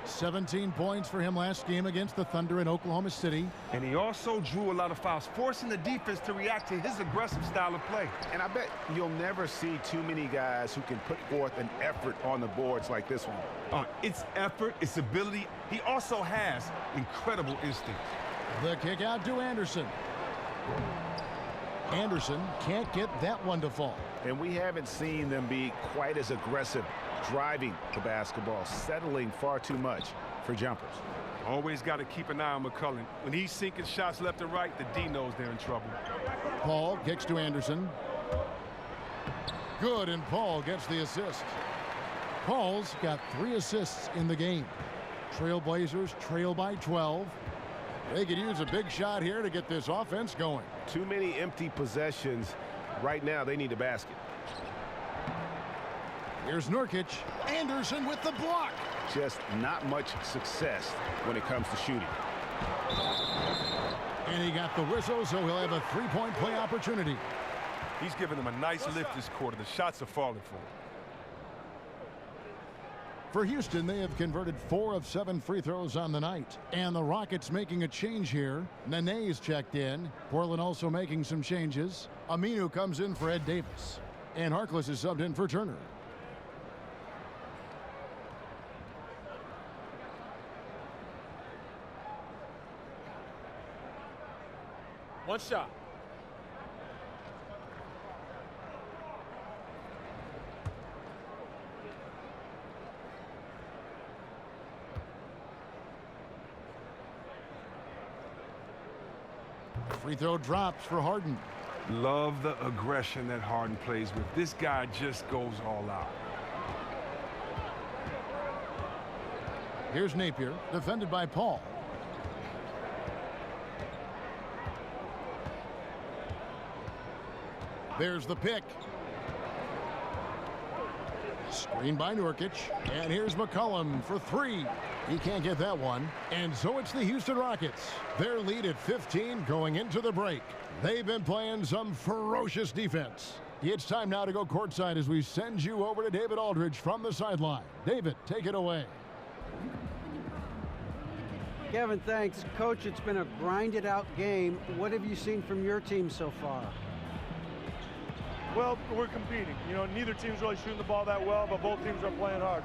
17 points for him last game against the Thunder in Oklahoma City. And he also drew a lot of fouls, forcing the defense to react to his aggressive style of play. And I bet you'll never see too many guys who can put forth an effort on the boards like this one. It's effort, it's ability. He also has incredible instinct. The kick out to Anderson. Anderson can't get that one to fall. And we haven't seen them be quite as aggressive driving the basketball, settling far too much for jumpers. Always got to keep an eye on McCollum. When he's sinking shots left and right, the D knows they're in trouble. Paul kicks to Anderson. Good, and Paul gets the assist. Paul's got 3 assists in the game. Trailblazers trail by 12. They could use a big shot here to get this offense going. Too many empty possessions. Right now, they need a basket. Here's Nurkic. Anderson with the block. Just not much success when it comes to shooting. And he got the whistle, so he'll have a three-point play opportunity. He's giving them a nice lift this quarter. The shots are falling for him. For Houston, they have converted 4 of 7 free throws on the night. And the Rockets making a change here. Nene's checked in. Portland also making some changes. Aminu comes in for Ed Davis. And Harkless is subbed in for Turner. One shot. Free throw drops for Harden. Love the aggression that Harden plays with. This guy just goes all out. Here's Napier, defended by Paul. There's the pick. Screen by Nurkic. And here's McCollum for 3. He can't get that one. And so it's the Houston Rockets. Their lead at 15 going into the break. They've been playing some ferocious defense. It's time now to go courtside as we send you over to David Aldridge from the sideline. David, take it away. Kevin, thanks. Coach, it's been a grinded out game. What have you seen from your team so far? Well, we're competing. You know, neither team's really shooting the ball that well, but both teams are playing hard.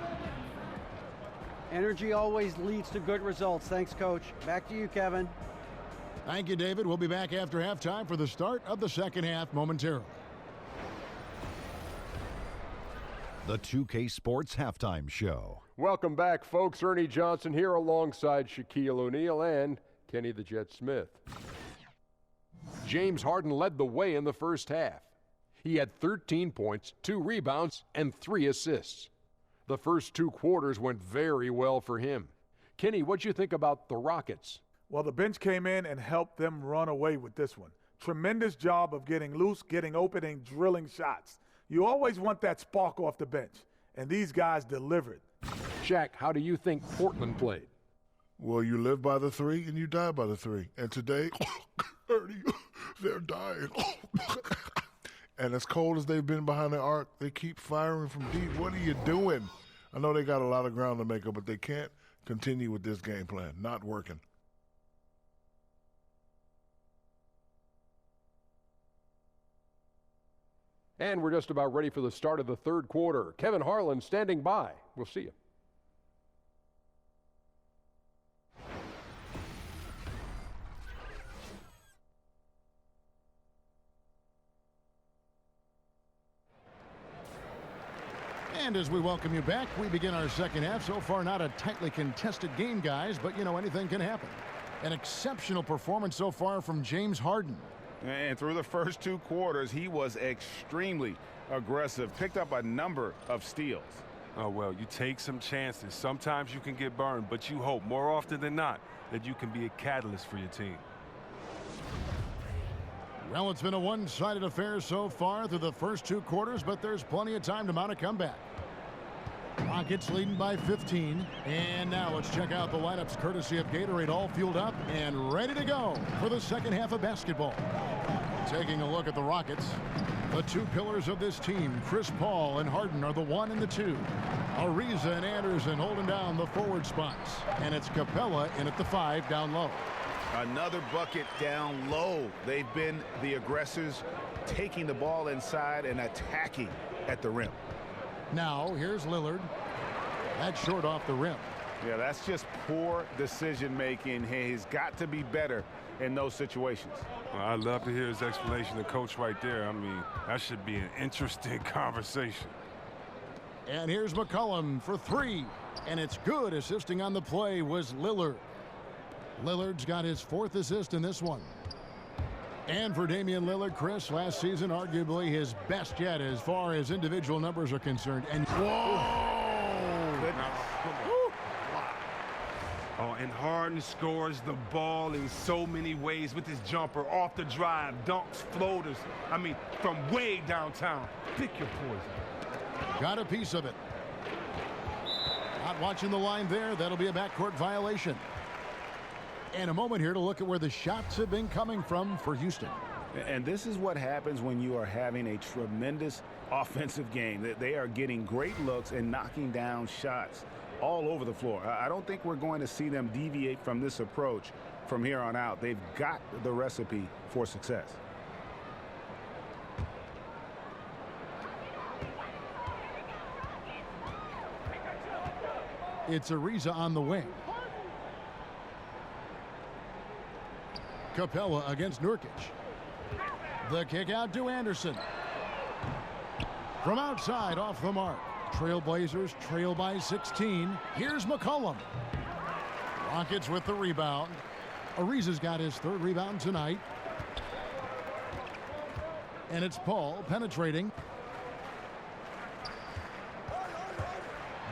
Energy always leads to good results. Thanks, Coach. Back to you, Kevin. Thank you, David. We'll be back after halftime for the start of the second half momentarily. The 2K Sports Halftime Show. Welcome back, folks. Ernie Johnson here alongside Shaquille O'Neal and Kenny the Jet Smith. James Harden led the way in the first half. He had 13 points, 2 rebounds, and 3 assists. The first 2 quarters went very well for him. Kenny, what'd you think about the Rockets? Well, the bench came in and helped them run away with this one. Tremendous job of getting loose, getting open, and drilling shots. You always want that spark off the bench, and these guys delivered. Shaq, how do you think Portland played? Well, you live by the 3 and you die by the 3. And today, Ernie, they're dying. And as cold as they've been behind the arc, they keep firing from deep. What are you doing? I know they got a lot of ground to make up, but they can't continue with this game plan. Not working. And we're just about ready for the start of the third quarter. Kevin Harlan standing by. We'll see you. And as we welcome you back, we begin our second half. So far, not a tightly contested game, guys, but, you know, anything can happen. An exceptional performance so far from James Harden. And through the first 2 quarters, he was extremely aggressive, picked up a number of steals. Oh, well, you take some chances. Sometimes you can get burned, but you hope more often than not that you can be a catalyst for your team. Well, it's been a one-sided affair so far through the first 2 quarters, but there's plenty of time to mount a comeback. Rockets leading by 15. And now let's check out the lineups courtesy of Gatorade, all fueled up and ready to go for the second half of basketball. Taking a look at the Rockets, the 2 pillars of this team, Chris Paul and Harden, are the 1 and the 2. Ariza and Anderson holding down the forward spots. And it's Capella in at the 5 down low. Another bucket down low. They've been the aggressors, taking the ball inside and attacking at the rim. Now, here's Lillard. That's short off the rim. Yeah, that's just poor decision-making. He's got to be better in those situations. Well, I'd love to hear his explanation to Coach right there. I mean, that should be an interesting conversation. And here's McCollum for 3. And it's good. Assisting on the play was Lillard. Lillard's got his 4th assist in this one. And for Damian Lillard, Chris, last season arguably his best yet as far as individual numbers are concerned. And Oh, and Harden scores the ball in so many ways with his jumper, off the drive, dunks, floaters. I mean, from way downtown. Pick your poison. Got a piece of it. Not watching the line there. That'll be a backcourt violation. And a moment here to look at where the shots have been coming from for Houston. And this is what happens when you are having a tremendous offensive game. They are getting great looks and knocking down shots all over the floor. I don't think we're going to see them deviate from this approach from here on out. They've got the recipe for success. It's Ariza on the wing. Capella against Nurkic. The kick out to Anderson. From outside, off the mark. Trailblazers trail by 16. Here's McCollum. Rockets with the rebound. Ariza's got his third rebound tonight. And it's Paul penetrating.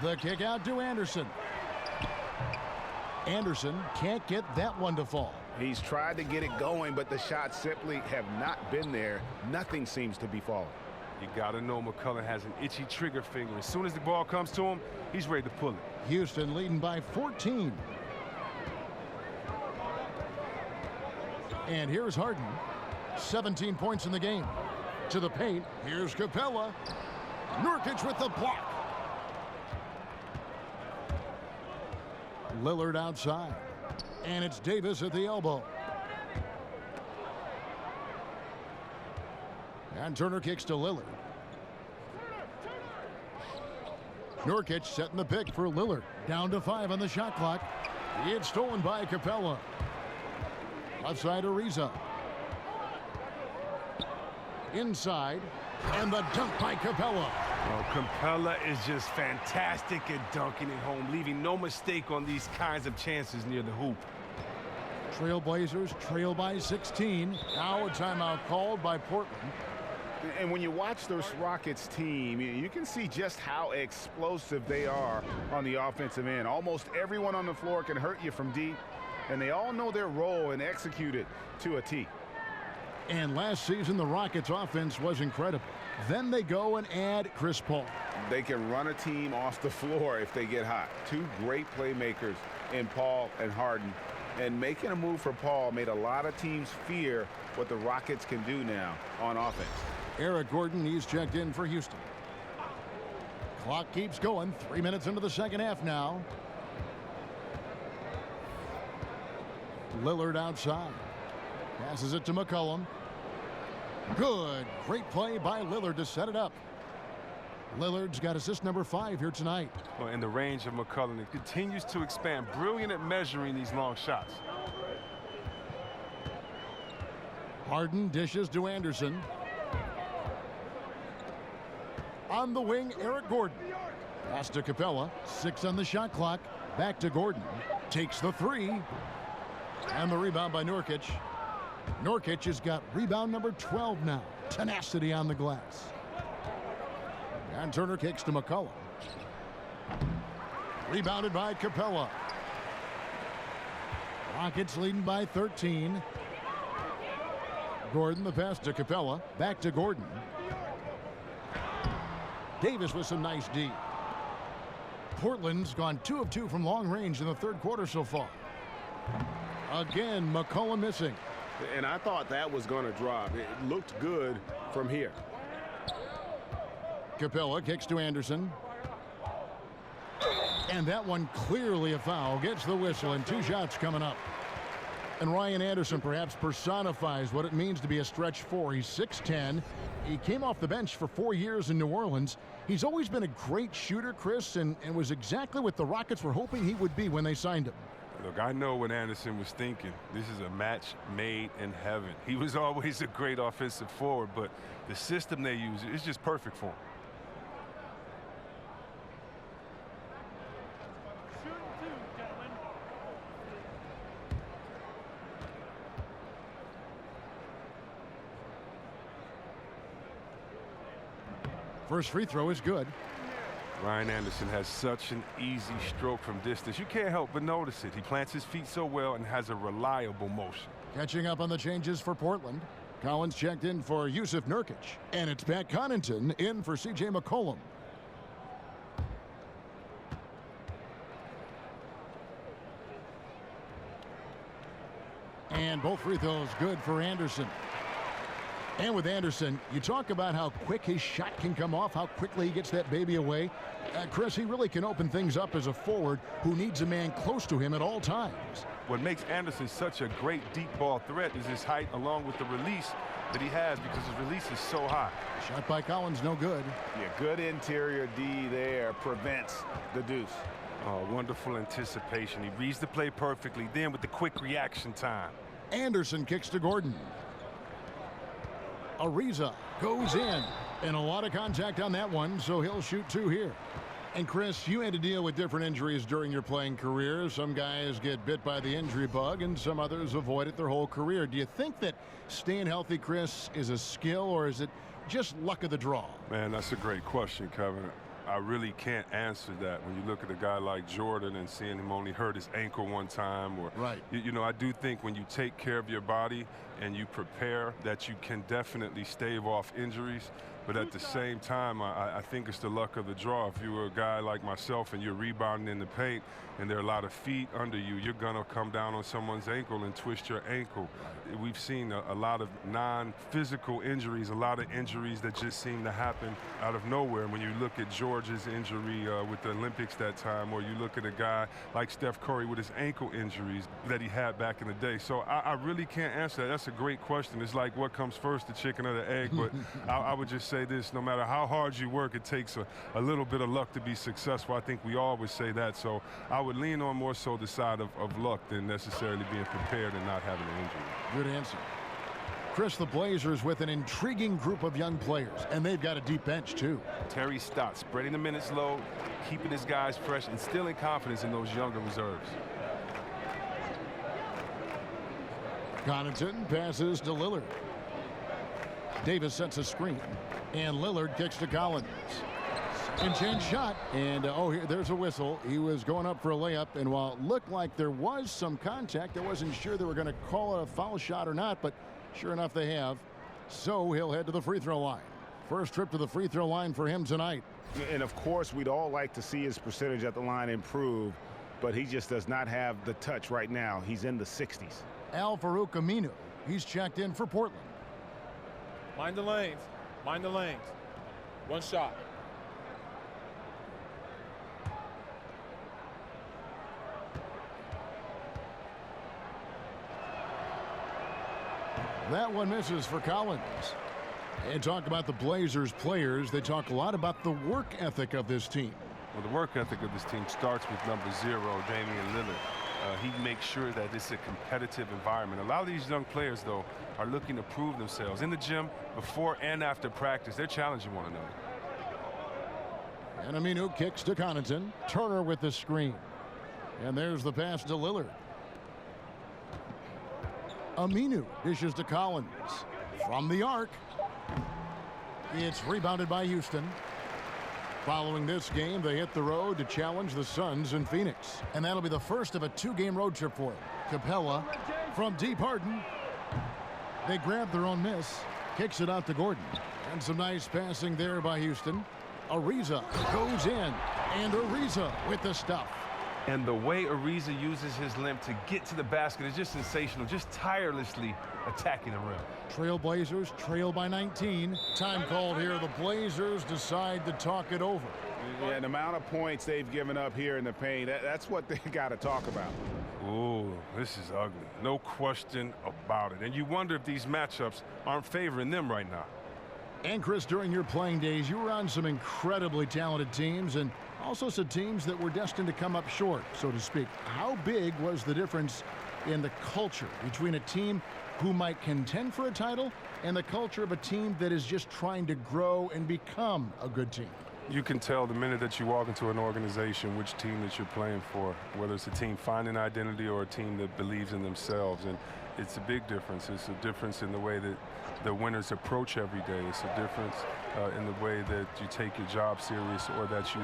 The kick out to Anderson. Anderson can't get that one to fall. He's tried to get it going, but the shots simply have not been there. Nothing seems to be falling. You got to know McCollum has an itchy trigger finger. As soon as the ball comes to him, he's ready to pull it. Houston leading by 14. And here's Harden. 17 points in the game. To the paint. Here's Capella. Nurkic with the block. Lillard outside. And it's Davis at the elbow. And Turner kicks to Lillard. Nurkic setting the pick for Lillard. Down to 5 on the shot clock. It's stolen by Capella. Left side Ariza. Inside. And the dunk by Capella. Oh, Capella is just fantastic at dunking it home, leaving no mistake on these kinds of chances near the hoop. Trailblazers trail by 16. Now a timeout called by Portland. And when you watch this Rockets team, you can see just how explosive they are on the offensive end. Almost everyone on the floor can hurt you from deep, and they all know their role and execute it to a T. And last season, the Rockets' offense was incredible. Then they go and add Chris Paul. They can run a team off the floor if they get hot. Two great playmakers in Paul and Harden. And making a move for Paul made a lot of teams fear what the Rockets can do now on offense. Eric Gordon, he's checked in for Houston. Clock keeps going. 3 minutes into the second half now. Lillard outside. Passes it to McCollum. Good. Great play by Lillard to set it up. Lillard's got assist number 5 here tonight. Well, in the range of McCollum, it continues to expand. Brilliant at measuring these long shots. Harden dishes to Anderson. On the wing, Eric Gordon. Pass to Capella. 6 on the shot clock. Back to Gordon. Takes the 3. And the rebound by Nurkic. Nurkic has got rebound number 12 now. Tenacity on the glass. And Turner kicks to McCollum. Rebounded by Capella. Rockets leading by 13. Gordon the pass to Capella. Back to Gordon. Davis with some nice D. Portland's gone 2 of 2 from long range in the third quarter so far. Again, McCollum missing. And I thought that was going to drop. It looked good from here. Capella kicks to Anderson. And that one clearly a foul. Gets the whistle and 2 shots coming up. And Ryan Anderson perhaps personifies what it means to be a stretch 4. He's 6'10". He came off the bench for 4 years in New Orleans. He's always been a great shooter, Chris, and was exactly what the Rockets were hoping he would be when they signed him. Look, I know what Anderson was thinking. This is a match made in heaven. He was always a great offensive forward, but the system they use is just perfect for him. First free throw is good. Ryan Anderson has such an easy stroke from distance. You can't help but notice it. He plants his feet so well and has a reliable motion. Catching up on the changes for Portland. Collins checked in for Yusuf Nurkic. And it's Pat Connaughton in for C.J. McCollum. And both free throws good for Anderson. And with Anderson, you talk about how quick his shot can come off, how quickly he gets that baby away. Chris, he really can open things up as a forward who needs a man close to him at all times. What makes Anderson such a great deep ball threat is his height along with the release that he has, because his release is so high. Shot by Collins, no good. Yeah, good interior D there prevents the deuce. Oh, wonderful anticipation. He reads the play perfectly, then with the quick reaction time. Anderson kicks to Gordon. Ariza goes in, and a lot of contact on that one, so he'll shoot 2 here. And Chris, you had to deal with different injuries during your playing career. Some guys get bit by the injury bug, and some others avoid it their whole career. Do you think that staying healthy, Chris, is a skill, or is it just luck of the draw? Man, that's a great question, Kevin. I really can't answer that when you look at a guy like Jordan and seeing him only hurt his ankle one time. Or, right. You know, I do think when you take care of your body and you prepare, that you can definitely stave off injuries. But at the same time, I think it's the luck of the draw. If you were a guy like myself and you're rebounding in the paint and there are a lot of feet under you, you're going to come down on someone's ankle and twist your ankle. We've seen a lot of non-physical injuries, a lot of injuries that just seem to happen out of nowhere. When you look at George's injury with the Olympics that time, or you look at a guy like Steph Curry with his ankle injuries that he had back in the day. So I really can't answer that. That's a great question. It's like, what comes first, the chicken or the egg? But I would just say this: no matter how hard you work, it takes a little bit of luck to be successful. I think we always say that. So I would lean on more so the side of luck than necessarily being prepared and not having an injury. Good answer. Chris, the Blazers with an intriguing group of young players, and they've got a deep bench too. Terry Stott spreading the minutes low, keeping his guys fresh, instilling confidence in those younger reserves. Connaughton passes to Lillard. Davis sets a screen, and Lillard kicks to Collins. And change shot, and there's a whistle. He was going up for a layup, and while it looked like there was some contact, I wasn't sure they were going to call it a foul shot or not, but sure enough they have. So he'll head to the free throw line. First trip to the free throw line for him tonight. And of course, we'd all like to see his percentage at the line improve, but he just does not have the touch right now. He's in the 60s. Al-Farouq Aminu, he's checked in for Portland. Mind the lanes. Mind the lanes. One shot. That one misses for Collins. And talk about the Blazers players. They talk a lot about the work ethic of this team. Well, the work ethic of this team starts with number 0, Damian Lillard. He makes sure that it's a competitive environment. A lot of these young players, though, are looking to prove themselves in the gym, before and after practice. They're challenging one another. And Aminu kicks to Connaughton. Turner with the screen. And there's the pass to Lillard. Aminu dishes to Collins. From the arc. It's rebounded by Houston. Following this game, they hit the road to challenge the Suns in Phoenix. And that'll be the first of a 2-game road trip for them. Capella from deep Harden. They grab their own miss. Kicks it out to Gordon. And some nice passing there by Houston. Ariza goes in. And Ariza with the stuff. And the way Ariza uses his length to get to the basket is just sensational, just tirelessly attacking the rim. Trailblazers trail by 19. Time called here. The Blazers decide to talk it over. Yeah, the amount of points they've given up here in the paint, that's what they got to talk about. Ooh, this is ugly. No question about it. And you wonder if these matchups aren't favoring them right now. And Chris, during your playing days, you were on some incredibly talented teams and also some teams that were destined to come up short, so to speak. How big was the difference in the culture between a team who might contend for a title and the culture of a team that is just trying to grow and become a good team? You can tell the minute that you walk into an organization which team that you're playing for, whether it's a team finding identity or a team that believes in themselves. And it's a big difference. It's a difference in the way that the winners approach every day. It's a difference in the way that you take your job serious, or that you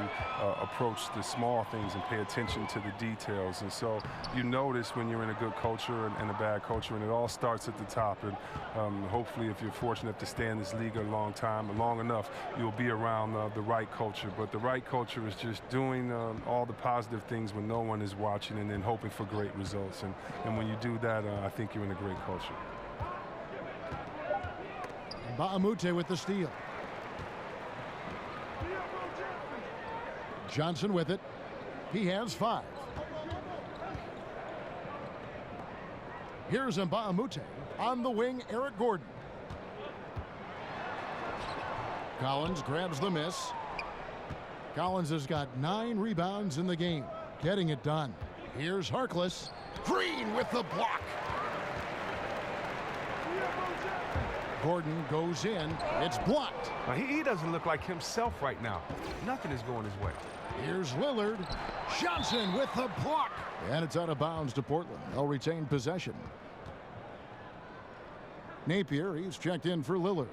approach the small things and pay attention to the details. And so you notice when you're in a good culture and a bad culture, and it all starts at the top. And hopefully, if you're fortunate to stay in this league a long time, long enough, you'll be around the right culture. But the right culture is just doing all the positive things when no one is watching, and then hoping for great results. And when you do that, I think you're you in a great culture. Ba'amute with the steal. Johnson with it. He has 5. Here's Ba'amute. On the wing, Eric Gordon. Collins grabs the miss. Collins has got 9 rebounds in the game, getting it done. Here's Harkless. Green with the block. Gordon goes in. It's blocked. He doesn't look like himself right now. Nothing is going his way. Here's Lillard. Johnson with the block. And it's out of bounds to Portland. They'll retain possession. Napier, he's checked in for Lillard.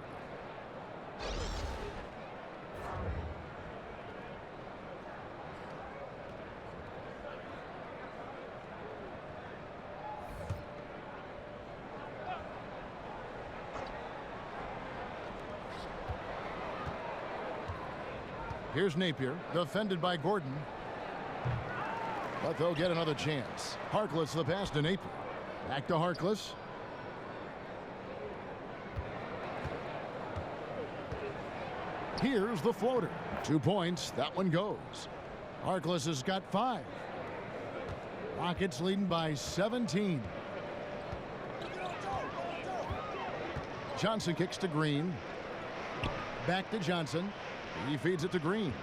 Here's Napier, defended by Gordon. But they'll get another chance. Harkless the pass to Napier. Back to Harkless. Here's the floater. 2 points. That one goes. Harkless has got 5. Rockets leading by 17. Johnson kicks to Green. Back to Johnson. He feeds it to Green.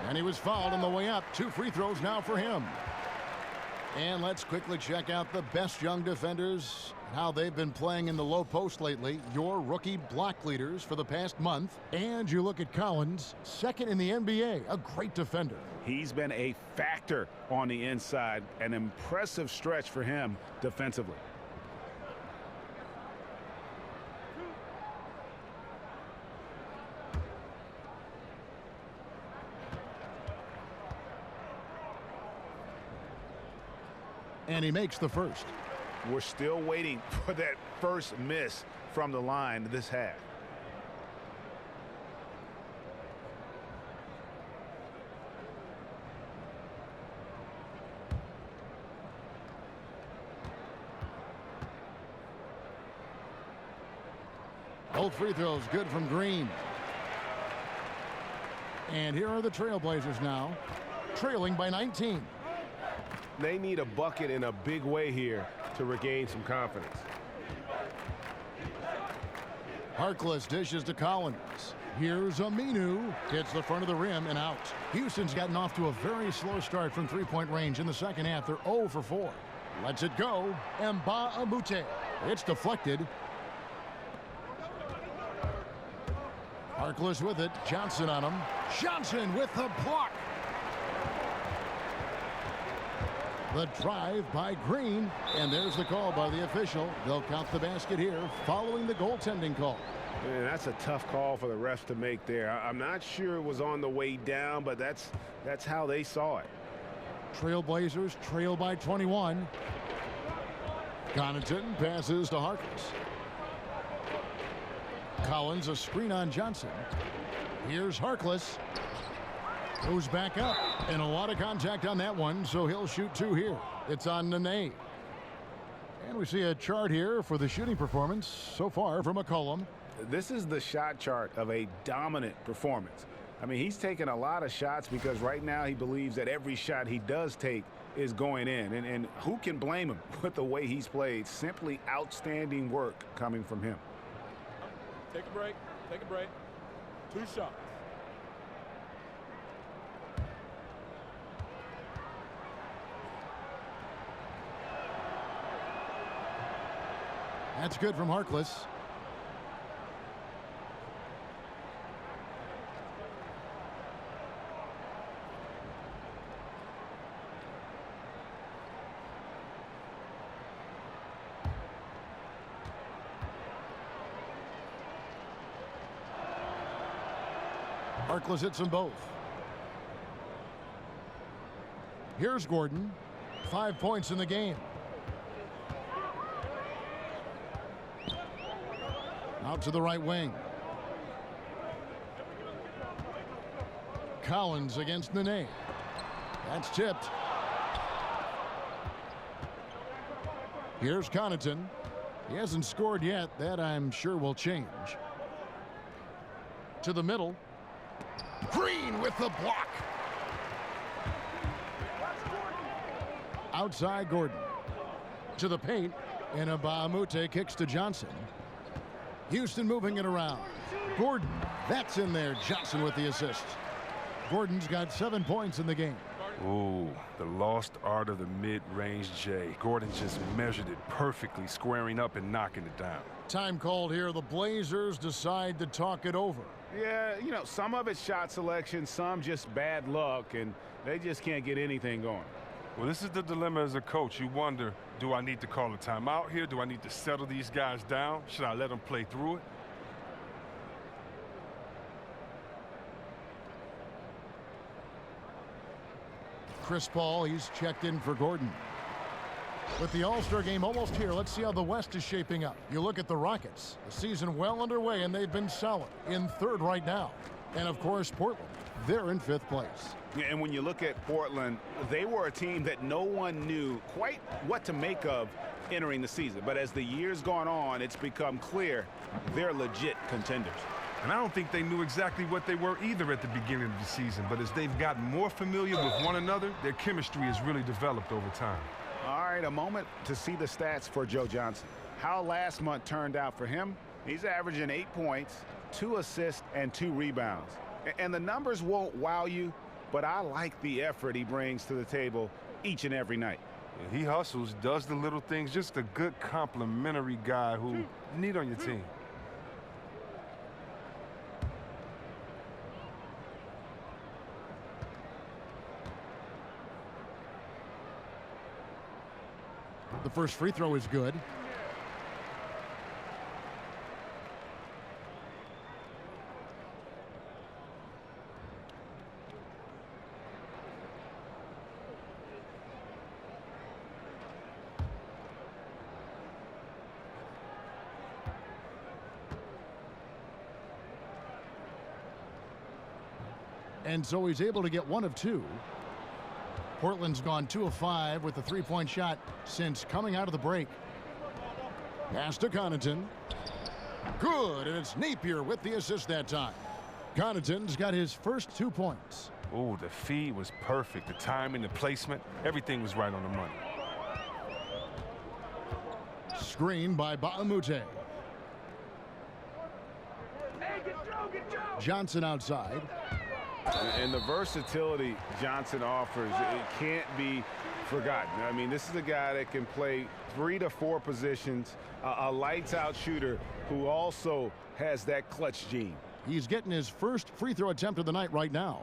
And he was fouled on the way up. 2 free throws now for him. And let's quickly check out the best young defenders, how they've been playing in the low post lately. Your rookie block leaders for the past month. And you look at Collins, second in the NBA, a great defender. He's been a factor on the inside, an impressive stretch for him defensively. And he makes the first. We're still waiting for that first miss from the line this half. Both free throws good from Green. And here are the Trailblazers now, trailing by 19. They need a bucket in a big way here to regain some confidence. Harkless dishes to Collins. Here's Aminu. Hits the front of the rim and out. Houston's gotten off to a very slow start from three-point range in the second half. They're 0 for 4. Lets it go. Ba'amute. It's deflected. Harkless with it. Johnson on him. Johnson with the block. The drive by Green, and there's the call by the official. They'll count the basket here following the goaltending call. Man, that's a tough call for the refs to make there. I'm not sure it was on the way down, but that's how they saw it. Trailblazers trail by 21. Connaughton passes to Harkless. Collins a screen on Johnson. Here's Harkless. Goes back up, and a lot of contact on that one, so he'll shoot 2 here. It's on Nene. And we see a chart here for the shooting performance so far from McCollum. This is the shot chart of a dominant performance. I mean, he's taking a lot of shots because right now he believes that every shot he does take is going in. And who can blame him with the way he's played? Simply outstanding work coming from him. Take a break. Take a break. 2 shots. That's good from Harkless. Harkless hits them both. Here's Gordon. 5 points in the game. Out to the right wing. Collins against Nene. That's tipped. Here's Connaughton. He hasn't scored yet. That, I'm sure, will change. To the middle. Green with the block. Outside Gordon. To the paint. And Mbamute kicks to Johnson. Houston moving it around. Gordon. That's in there. Johnson with the assist. Gordon's got 7 points in the game. Ooh, the lost art of the mid-range J. Gordon just measured it perfectly, squaring up and knocking it down. Time called here. The Blazers decide to talk it over. Yeah, you know, some of it's shot selection, some just bad luck, and they just can't get anything going. Well, this is the dilemma as a coach. You wonder, do I need to call a timeout here? Do I need to settle these guys down? Should I let them play through it? Chris Paul, he's checked in for Gordon. With the All-Star game almost here, let's see how the West is shaping up. You look at the Rockets, the season well underway, and they've been solid in third right now. And, of course, Portland, they're in fifth place. Yeah, and when you look at Portland, they were a team that no one knew quite what to make of entering the season. But as the years gone on, it's become clear they're legit contenders. And I don't think they knew exactly what they were either at the beginning of the season. But as they've gotten more familiar with one another, their chemistry has really developed over time. All right, a moment to see the stats for Joe Johnson. How last month turned out for him? He's averaging 8 points, 2 assists, and 2 rebounds. And the numbers won't wow you, but I like the effort he brings to the table each and every night. And he hustles, does the little things, just a good complimentary guy who you need on your team. The first free throw is good. And so he's able to get 1 of 2. Portland's gone 2 of 5 with the three-point shot since coming out of the break. Pass to Connaughton. Good, and it's Napier with the assist that time. Connaughton's got his first 2 points. Ooh, the feed was perfect. The timing, the placement, everything was right on the money. Screen by Mbamute. Johnson outside. And the versatility Johnson offers, it can't be forgotten. I mean, this is a guy that can play 3 to 4 positions, a lights-out shooter who also has that clutch gene. He's getting his first free throw attempt of the night right now.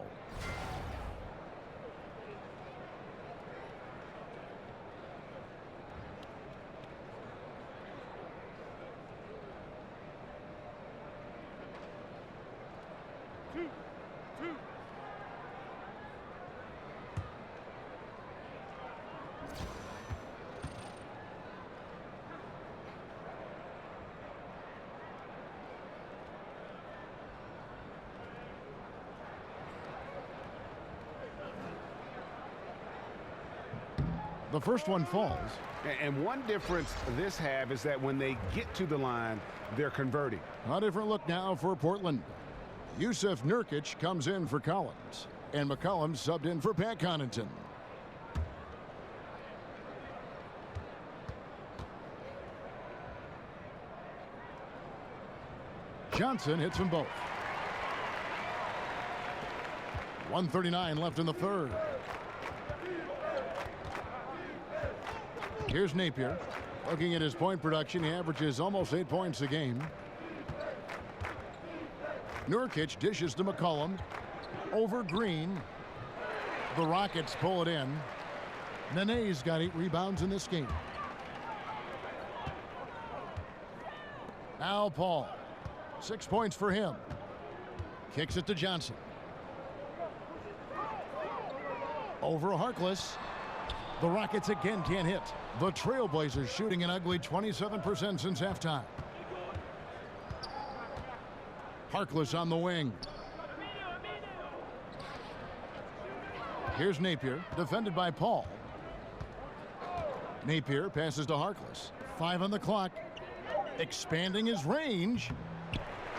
The first one falls. And one difference this have is that when they get to the line, they're converting. A different look now for Portland. Yusuf Nurkic comes in for Collins. And McCollum subbed in for Pat Connaughton. Johnson hits them both. 1:39 left in the third. Here's Napier. Looking at his point production, he averages almost 8 points a game. Nurkic dishes to McCollum. Over Green. The Rockets pull it in. Nene's got 8 rebounds in this game. Now Paul. 6 points for him. Kicks it to Johnson. Over Harkless. The Rockets again can't hit. The Trailblazers shooting an ugly 27% since halftime. Harkless on the wing. Here's Napier, defended by Paul. Napier passes to Harkless. 5 on the clock. Expanding his range.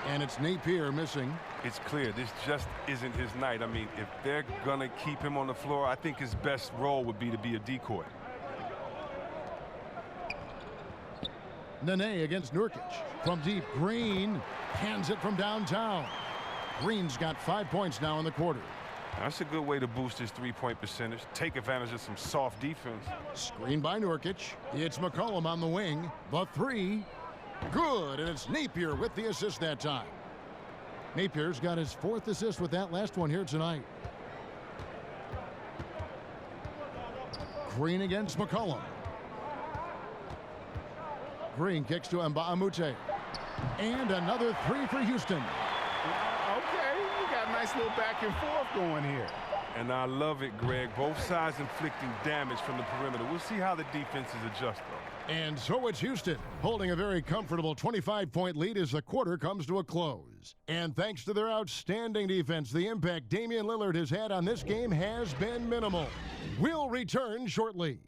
And it's Napier missing. It's clear this just isn't his night. I mean, if they're going to keep him on the floor, I think his best role would be to be a decoy. Nene against Nurkic. From deep, Green hands it from downtown. Green's got 5 points now in the quarter. That's a good way to boost his three-point percentage. Take advantage of some soft defense. Screen by Nurkic. It's McCollum on the wing. The 3. Good, and it's Napier with the assist that time. Napier's got his 4th assist with that last one here tonight. Green against McCollum. Green kicks to Mbamute. And another 3 for Houston. Okay, we got a nice little back and forth going here. And I love it, Greg. Both sides inflicting damage from the perimeter. We'll see how the defenses adjust, though. And so it's Houston holding a very comfortable 25-point lead as the quarter comes to a close. And thanks to their outstanding defense, the impact Damian Lillard has had on this game has been minimal. We'll return shortly.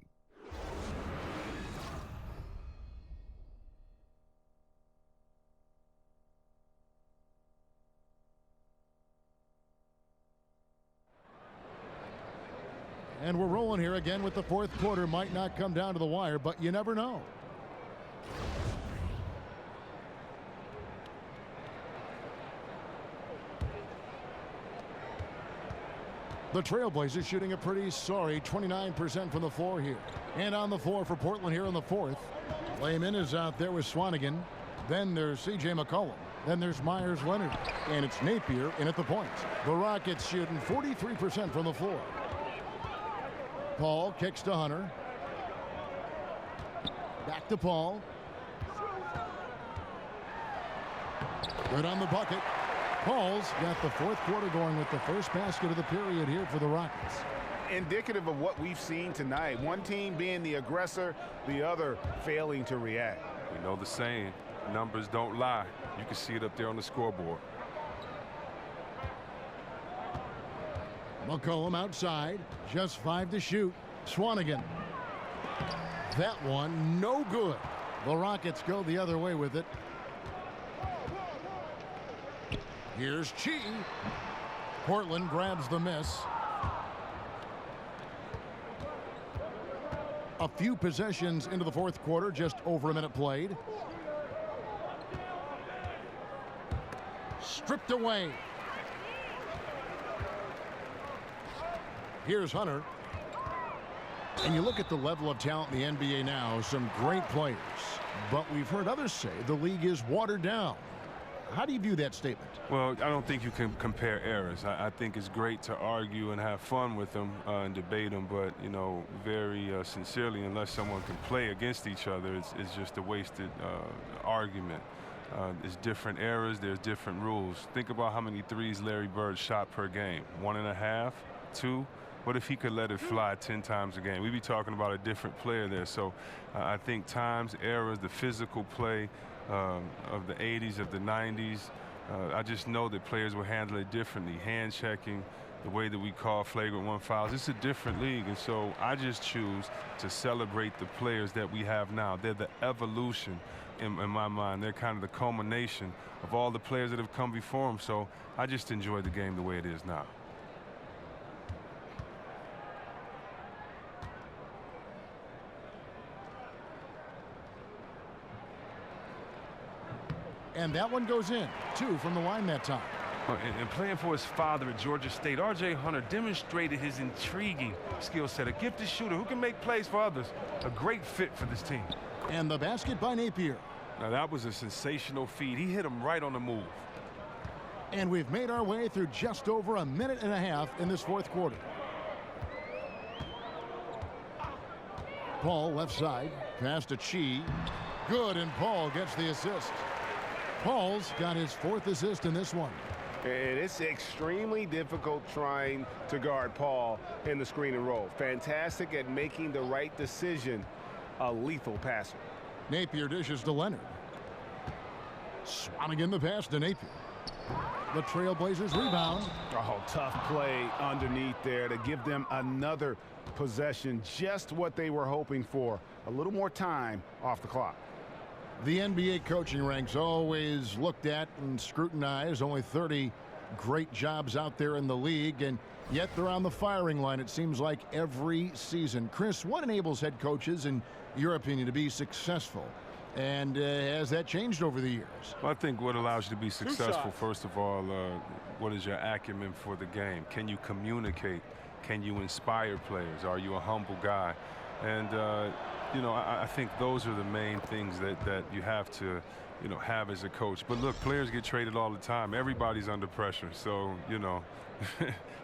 And we're rolling here again with the 4th quarter. Might not come down to the wire, but you never know. The Trailblazers shooting a pretty sorry 29% from the floor here. And on the floor for Portland here in the 4th. Layman is out there with Swanigan. Then there's C.J. McCollum. Then there's Myers Leonard. And it's Napier in at the point. The Rockets shooting 43% from the floor. Paul kicks to Hunter. Back to Paul. Good on the bucket. Paul's got the 4th quarter going with the first basket of the period here for the Rockets. Indicative of what we've seen tonight. One team being the aggressor, the other failing to react. We know the saying, numbers don't lie. You can see it up there on the scoreboard. McCollum outside, just 5 to shoot. Swanigan. That one, no good. The Rockets go the other way with it. Here's Chi. Portland grabs the miss. A few possessions into the 4th quarter, just over a minute played. Stripped away. Here's Hunter. And you look at the level of talent in the NBA now, some great players. But we've heard others say the league is watered down. How do you view that statement? Well, I don't think you can compare eras. I think it's great to argue and have fun with them and debate them, but, you know, very sincerely, unless someone can play against each other, it's just a wasted argument. There's different eras, there's different rules. Think about how many threes Larry Bird shot per game. 1.5, 2. What if he could let it fly 10 times a game? We'd be talking about a different player there. So I think times, eras, the physical play of the 80s, of the 90s, I just know that players will handle it differently. Hand checking, the way that we call flagrant 1 fouls. It's a different league, and so I just choose to celebrate the players that we have now. They're the evolution in my mind. They're kind of the culmination of all the players that have come before them. So I just enjoy the game the way it is now. And that one goes in. 2 from the line that time. And playing for his father at Georgia State, R.J. Hunter demonstrated his intriguing skill set. A gifted shooter who can make plays for others. A great fit for this team. And the basket by Napier. Now that was a sensational feed. He hit him right on the move. And we've made our way through just over a minute and a half in this 4th quarter. Paul left side. Pass to Chi. Good, and Paul gets the assist. Paul's got his 4th assist in this one. And it's extremely difficult trying to guard Paul in the screen and roll. Fantastic at making the right decision. A lethal passer. Napier dishes to Leonard. Swanigan the pass to Napier. The Trailblazers rebound. Oh, tough play underneath there to give them another possession, just what they were hoping for. A little more time off the clock. The NBA coaching ranks always looked at and scrutinized. Only 30 great jobs out there in the league, and yet they're on the firing line, it seems like, every season. Chris, what enables head coaches, in your opinion, to be successful? And has that changed over the years? Well, I think what allows you to be successful, first of all, what is your acumen for the game? Can you communicate? Can you inspire players? Are you a humble guy? And, you know, I think those are the main things that you have to, you know, have as a coach. But look, players get traded all the time. Everybody's under pressure. So, you know,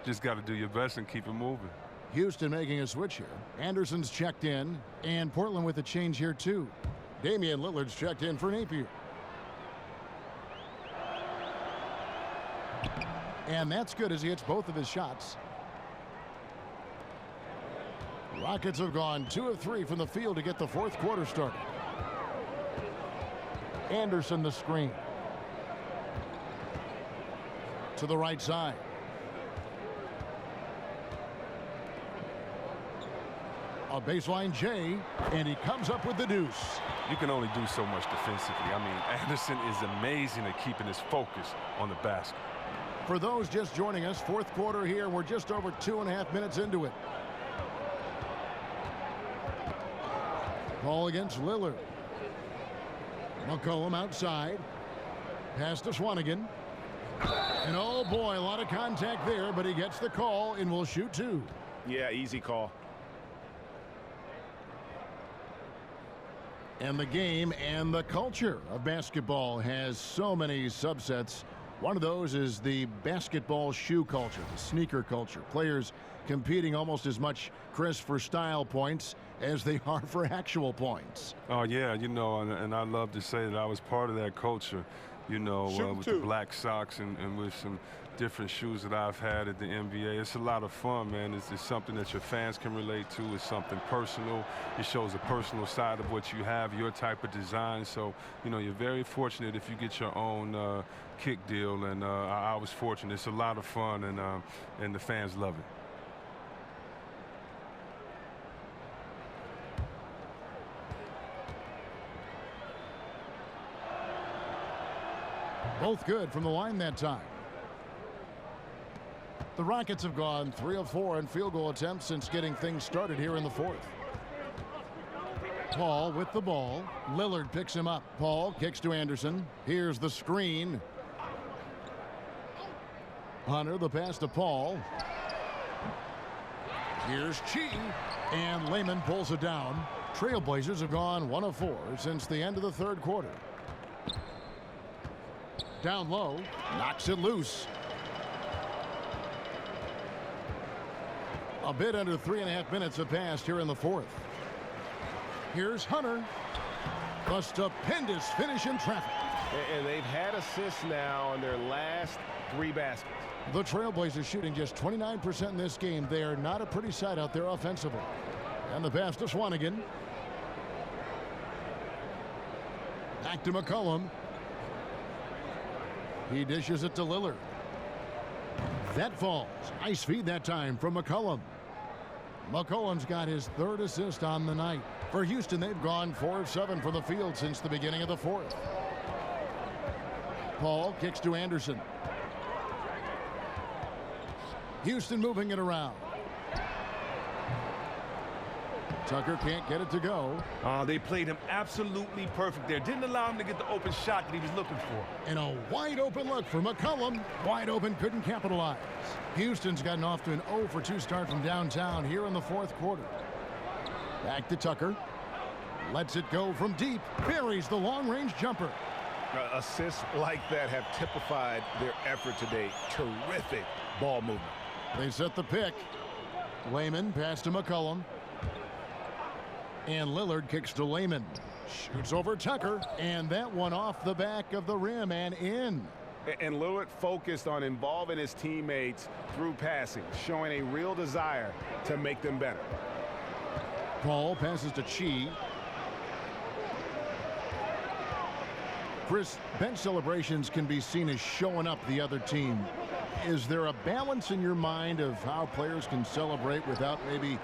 just got to do your best and keep it moving. Houston making a switch here. Anderson's checked in, and Portland with a change here, too. Damian Lillard's checked in for Napier. And that's good as he hits both of his shots. Rockets have gone 2 of 3 from the field to get the fourth quarter started. Anderson the screen. To the right side. A baseline J, and he comes up with the deuce. You can only do so much defensively. I mean, Anderson is amazing at keeping his focus on the basket. For those just joining us, fourth quarter here, we're just over 2.5 minutes into it. Ball against Lillard. McCollum outside. Pass to Swanigan. And oh boy, a lot of contact there, but he gets the call and will shoot 2. Yeah, easy call. And the game and the culture of basketball has so many subsets. One of those is the basketball shoe culture, the sneaker culture. Players competing almost as much, Chris, for style points as they are for actual points. Oh, yeah, you know, and I love to say that I was part of that culture, you know, with the black socks and with some different shoes that I've had at the NBA. It's a lot of fun, man. It's something that your fans can relate to. It's something personal. It shows a personal side of what you have, your type of design. So, you know, you're very fortunate if you get your own kick deal, and I was fortunate. It's a lot of fun, and the fans love it. Both good from the line that time. The Rockets have gone 3 of 4 in field goal attempts since getting things started here in the fourth. Paul with the ball. Lillard picks him up. Paul kicks to Anderson. Here's the screen. Hunter, the pass to Paul. Here's Chi. And Lehman pulls it down. Trailblazers have gone 1 of 4 since the end of the third quarter. Down low. Knocks it loose. A bit under 3.5 minutes have passed here in the fourth. Here's Hunter. A stupendous finish in traffic. And they've had assists now on their last 3 baskets. The Trailblazers shooting just 29% in this game. They are not a pretty sight out there offensively. And the pass to Swanigan. Back to McCollum. He dishes it to Lillard. That falls. Nice feed that time from McCollum. McCollum's got his 3rd assist on the night. For Houston, they've gone 4 of 7 from the field since the beginning of the fourth. Paul kicks to Anderson. Houston moving it around. Tucker can't get it to go. They played him absolutely perfect there. Didn't allow him to get the open shot that he was looking for. And a wide open look for McCollum. Wide open, couldn't capitalize. Houston's gotten off to an 0 for 2 start from downtown here in the fourth quarter. Back to Tucker. Lets it go from deep. Buries the long-range jumper. Assists like that have typified their effort today. Terrific ball movement. They set the pick. Lehman pass to McCollum. And Lillard kicks to Lehman. Shoots over Tucker. And that one off the back of the rim and in. And Lillard focused on involving his teammates through passing, showing a real desire to make them better. Paul passes to Chi. Chris, bench celebrations can be seen as showing up the other team. Is there a balance in your mind of how players can celebrate without maybe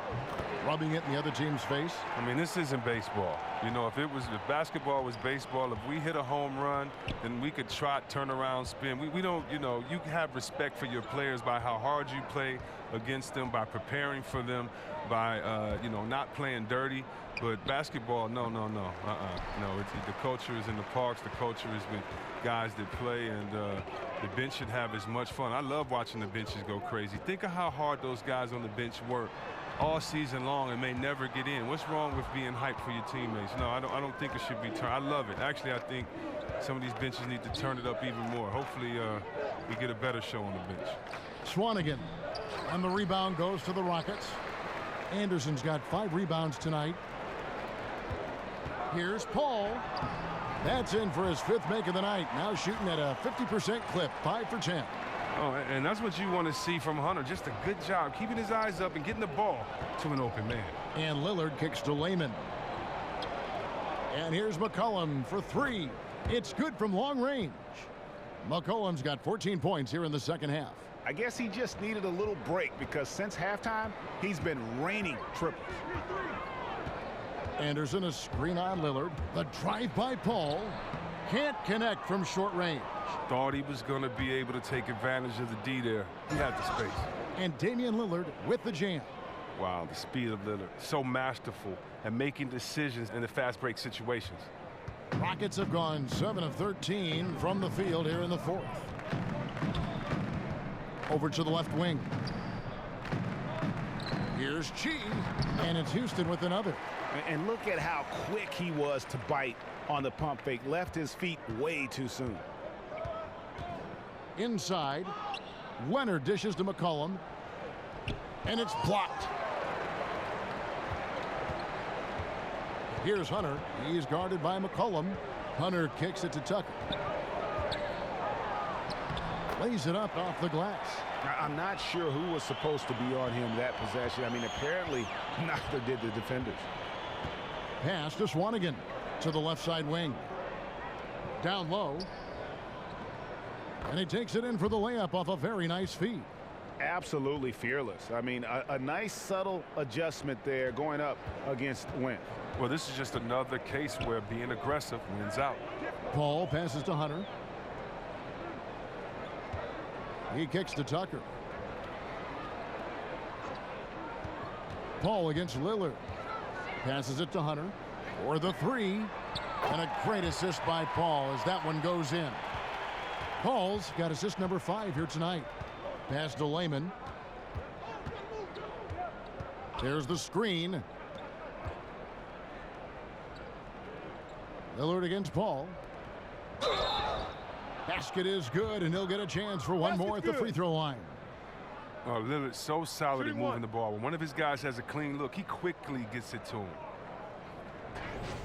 rubbing it in the other team's face? I mean, this isn't baseball. You know, if basketball was baseball, if we hit a home run, then we could trot, turn around, spin. We don't, you know, you have respect for your players by how hard you play against them, by preparing for them, by, you know, not playing dirty. But basketball, no. No, the culture is in the parks. The culture is with guys that play, and the bench should have as much fun. I love watching the benches go crazy. Think of how hard those guys on the bench work all season long and may never get in. What's wrong with being hyped for your teammates? No, I don't think it should be turned. I love it. Actually, I think some of these benches need to turn it up even more. Hopefully, we get a better show on the bench. Swanigan, and the rebound goes to the Rockets. Anderson's got 5 rebounds tonight. Here's Paul. That's in for his 5th make of the night. Now shooting at a 50% clip, 5 for 10. Oh, and that's what you want to see from Hunter. Just a good job keeping his eyes up and getting the ball to an open man. And Lillard kicks to Layman. And here's McCollum for 3. It's good from long range. McCollum's got 14 points here in the second half. I guess he just needed a little break because since halftime, he's been raining triples. Anderson, a screen on Lillard. The drive by Paul. Can't connect from short range. Thought he was going to be able to take advantage of the D there. He had the space. And Damian Lillard with the jam. Wow, the speed of Lillard. So masterful at making decisions in the fast break situations. Rockets have gone 7 of 13 from the field here in the 4th. Over to the left wing. Here's Chi, and it's Houston with another. And look at how quick he was to bite on the pump fake. Left his feet way too soon. Inside, Leonard dishes to McCollum, and it's blocked. Here's Hunter. He's guarded by McCollum. Hunter kicks it to Tucker. Lays it up off the glass. I'm not sure who was supposed to be on him that possession. I mean, apparently neither did the defenders. Pass to Swanigan to the left side wing. Down low. And he takes it in for the layup off a very nice feed. Absolutely fearless. I mean, a nice subtle adjustment there going up against Wentz. Well, this is just another case where being aggressive wins out. Paul passes to Hunter. He kicks to Tucker. Paul against Lillard. Passes it to Hunter for the 3. And a great assist by Paul as that one goes in. Paul's got assist number 5 here tonight. Pass to Layman. There's the screen. Lillard against Paul. Basket is good, and he'll get a chance for one more at the free throw line. Oh, Lillard's so solid at moving the ball. When one of his guys has a clean look, he quickly gets it to him.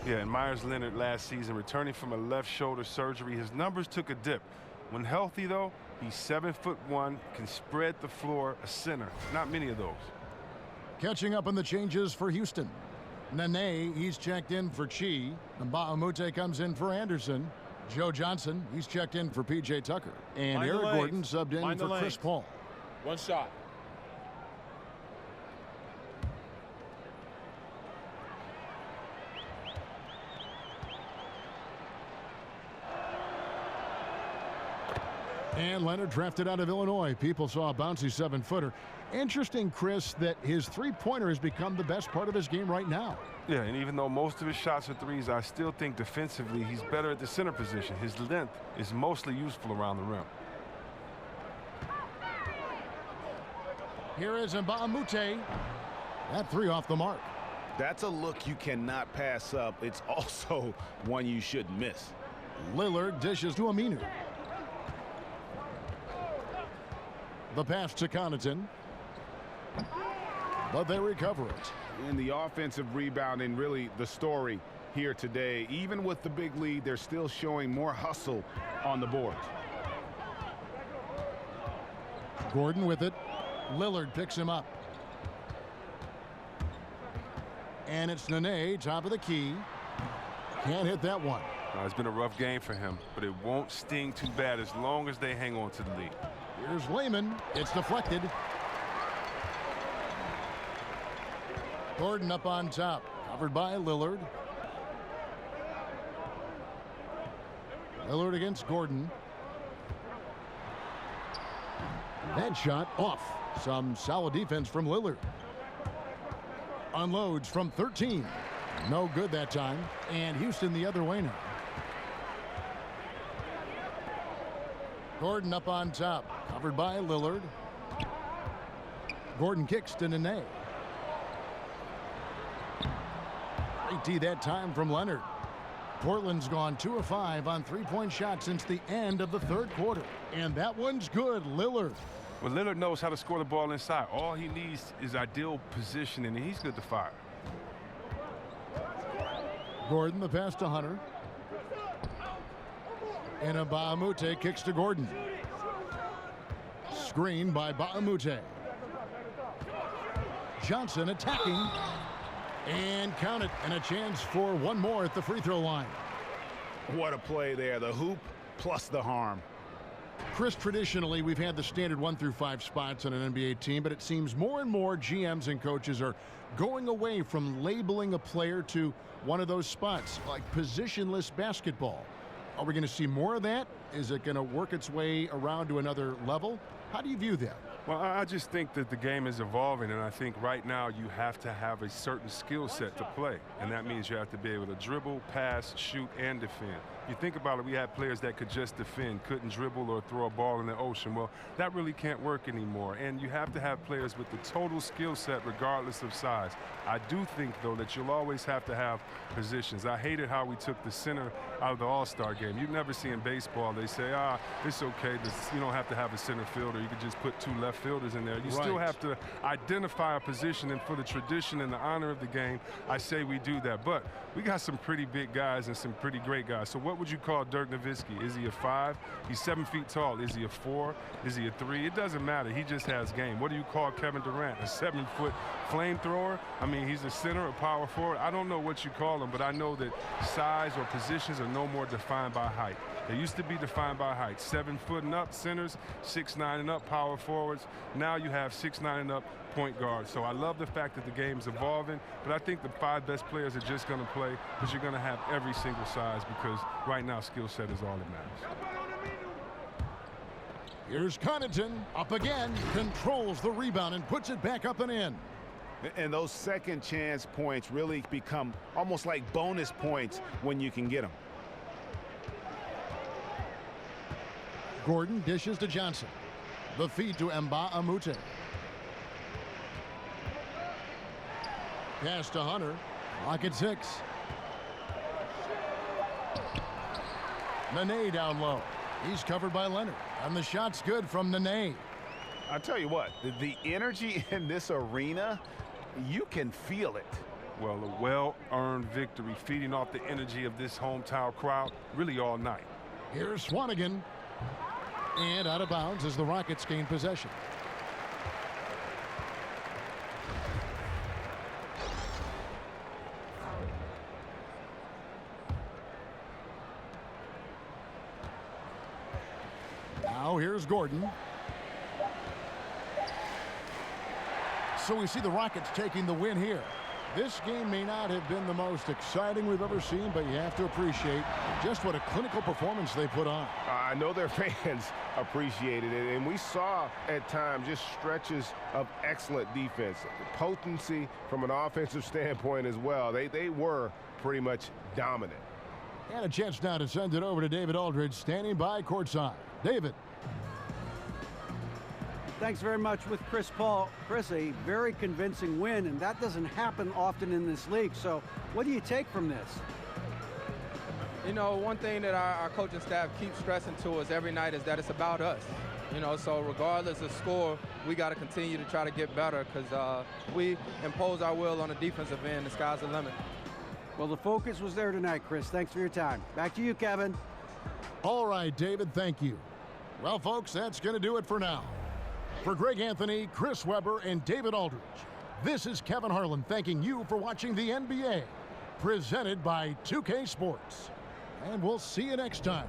Yeah, and Myers Leonard last season, returning from a left shoulder surgery, his numbers took a dip. When healthy, though, he's 7'1", can spread the floor, a center. Not many of those. Catching up on the changes for Houston. Nene, he's checked in for Chi. Mbahumute comes in for Anderson. Joe Johnson, he's checked in for P.J. Tucker. And Eric Gordon subbed in for Chris Paul. One shot. And Leonard drafted out of Illinois. People saw a bouncy 7-footer. Interesting, Chris, that his three-pointer has become the best part of his game right now. Yeah, and even though most of his shots are threes, I still think defensively he's better at the center position. His length is mostly useful around the rim. Here is Mbahumute. That 3 off the mark. That's a look you cannot pass up. It's also one you shouldn't miss. Lillard dishes to Aminu. The pass to Connaughton. But they recover it. And the offensive rebounding, really the story here today. Even with the big lead, they're still showing more hustle on the board. Gordon with it. Lillard picks him up. And it's Nene, top of the key. Can't hit that one. It's been a rough game for him, but it won't sting too bad as long as they hang on to the lead. Here's Lehman. It's deflected. Gordon up on top. Covered by Lillard. Lillard against Gordon. That shot off. Some solid defense from Lillard. Unloads from 13. No good that time. And Houston the other way now. Gordon up on top. Covered by Lillard. Gordon kicks to Nene. Great D that time from Leonard. Portland's gone 2 of 5 on three-point shots since the end of the third quarter. And that one's good, Lillard. Well, Lillard knows how to score the ball inside. All he needs is ideal positioning, and he's good to fire. Gordon, the pass to Hunter. And Baamute kicks to Gordon. Screen by Baamute. Johnson attacking. And count it, and a chance for one more at the free throw line. What a play there. The hoop plus the harm. Chris, traditionally, we've had the standard 1 through 5 spots on an NBA team, but it seems more and more GMs and coaches are going away from labeling a player to one of those spots, like positionless basketball. Are we going to see more of that? Is it going to work its way around to another level? How do you view that? Well, I just think that the game is evolving, and I think right now you have to have a certain skill set to play, and that means you have to be able to dribble, pass, shoot, and defend. You think about it, we had players that could just defend, couldn't dribble or throw a ball in the ocean. Well, that really can't work anymore, and you have to have players with the total skill set regardless of size. I do think, though, that you'll always have to have positions. I hated how we took the center out of the All-Star game. You never see in baseball, they say, it's okay, you don't have to have a center fielder. You could just put 2 left fielders in there. You still have to identify a position, and for the tradition and the honor of the game, I say we do that. But we got some pretty big guys and some pretty great guys. So what would you call Dirk Nowitzki? Is he a 5? He's 7 feet tall. Is he a 4? Is he a 3? It doesn't matter. He just has game. What do you call Kevin Durant? A 7-foot flamethrower? I mean, he's a center, a power forward. I don't know what you call him, but I know that size or positions are no more defined by height. They used to be defined by height. 7 foot and up centers, 6'9" and up power forwards. Now you have 6'9" and up point guards. So I love the fact that the game's evolving, but I think the 5 best players are just going to play, but you're going to have every single size because right now skill set is all that matters. Here's Connaughton up again, controls the rebound and puts it back up and in. And those second chance points really become almost like bonus points when you can get them. Gordon dishes to Johnson. The feed to Baamute. Pass to Hunter. Clock at 6. Nene down low. He's covered by Leonard. And the shot's good from Nene. I'll tell you what, the energy in this arena, you can feel it. Well, a well-earned victory, feeding off the energy of this hometown crowd really all night. Here's Swanigan. And out of bounds as the Rockets gain possession. Now here's Gordon. So we see the Rockets taking the win here. This game may not have been the most exciting we've ever seen, but you have to appreciate just what a clinical performance they put on. I know their fans appreciated it, and we saw at times just stretches of excellent defense. Potency from an offensive standpoint as well. They were pretty much dominant. And a chance now to send it over to David Aldridge, standing by courtside. David. Thanks very much with Chris Paul. Chris, a very convincing win, and that doesn't happen often in this league. So what do you take from this? You know, one thing that our coaching staff keeps stressing to us every night is that it's about us. You know, so regardless of score, we got to continue to try to get better because we impose our will on the defensive end. The sky's the limit. Well, the focus was there tonight, Chris. Thanks for your time. Back to you, Kevin. All right, David, thank you. Well, folks, that's going to do it for now. For Greg Anthony, Chris Webber, and David Aldridge, this is Kevin Harlan thanking you for watching the NBA, presented by 2K Sports. and we'll see you next time.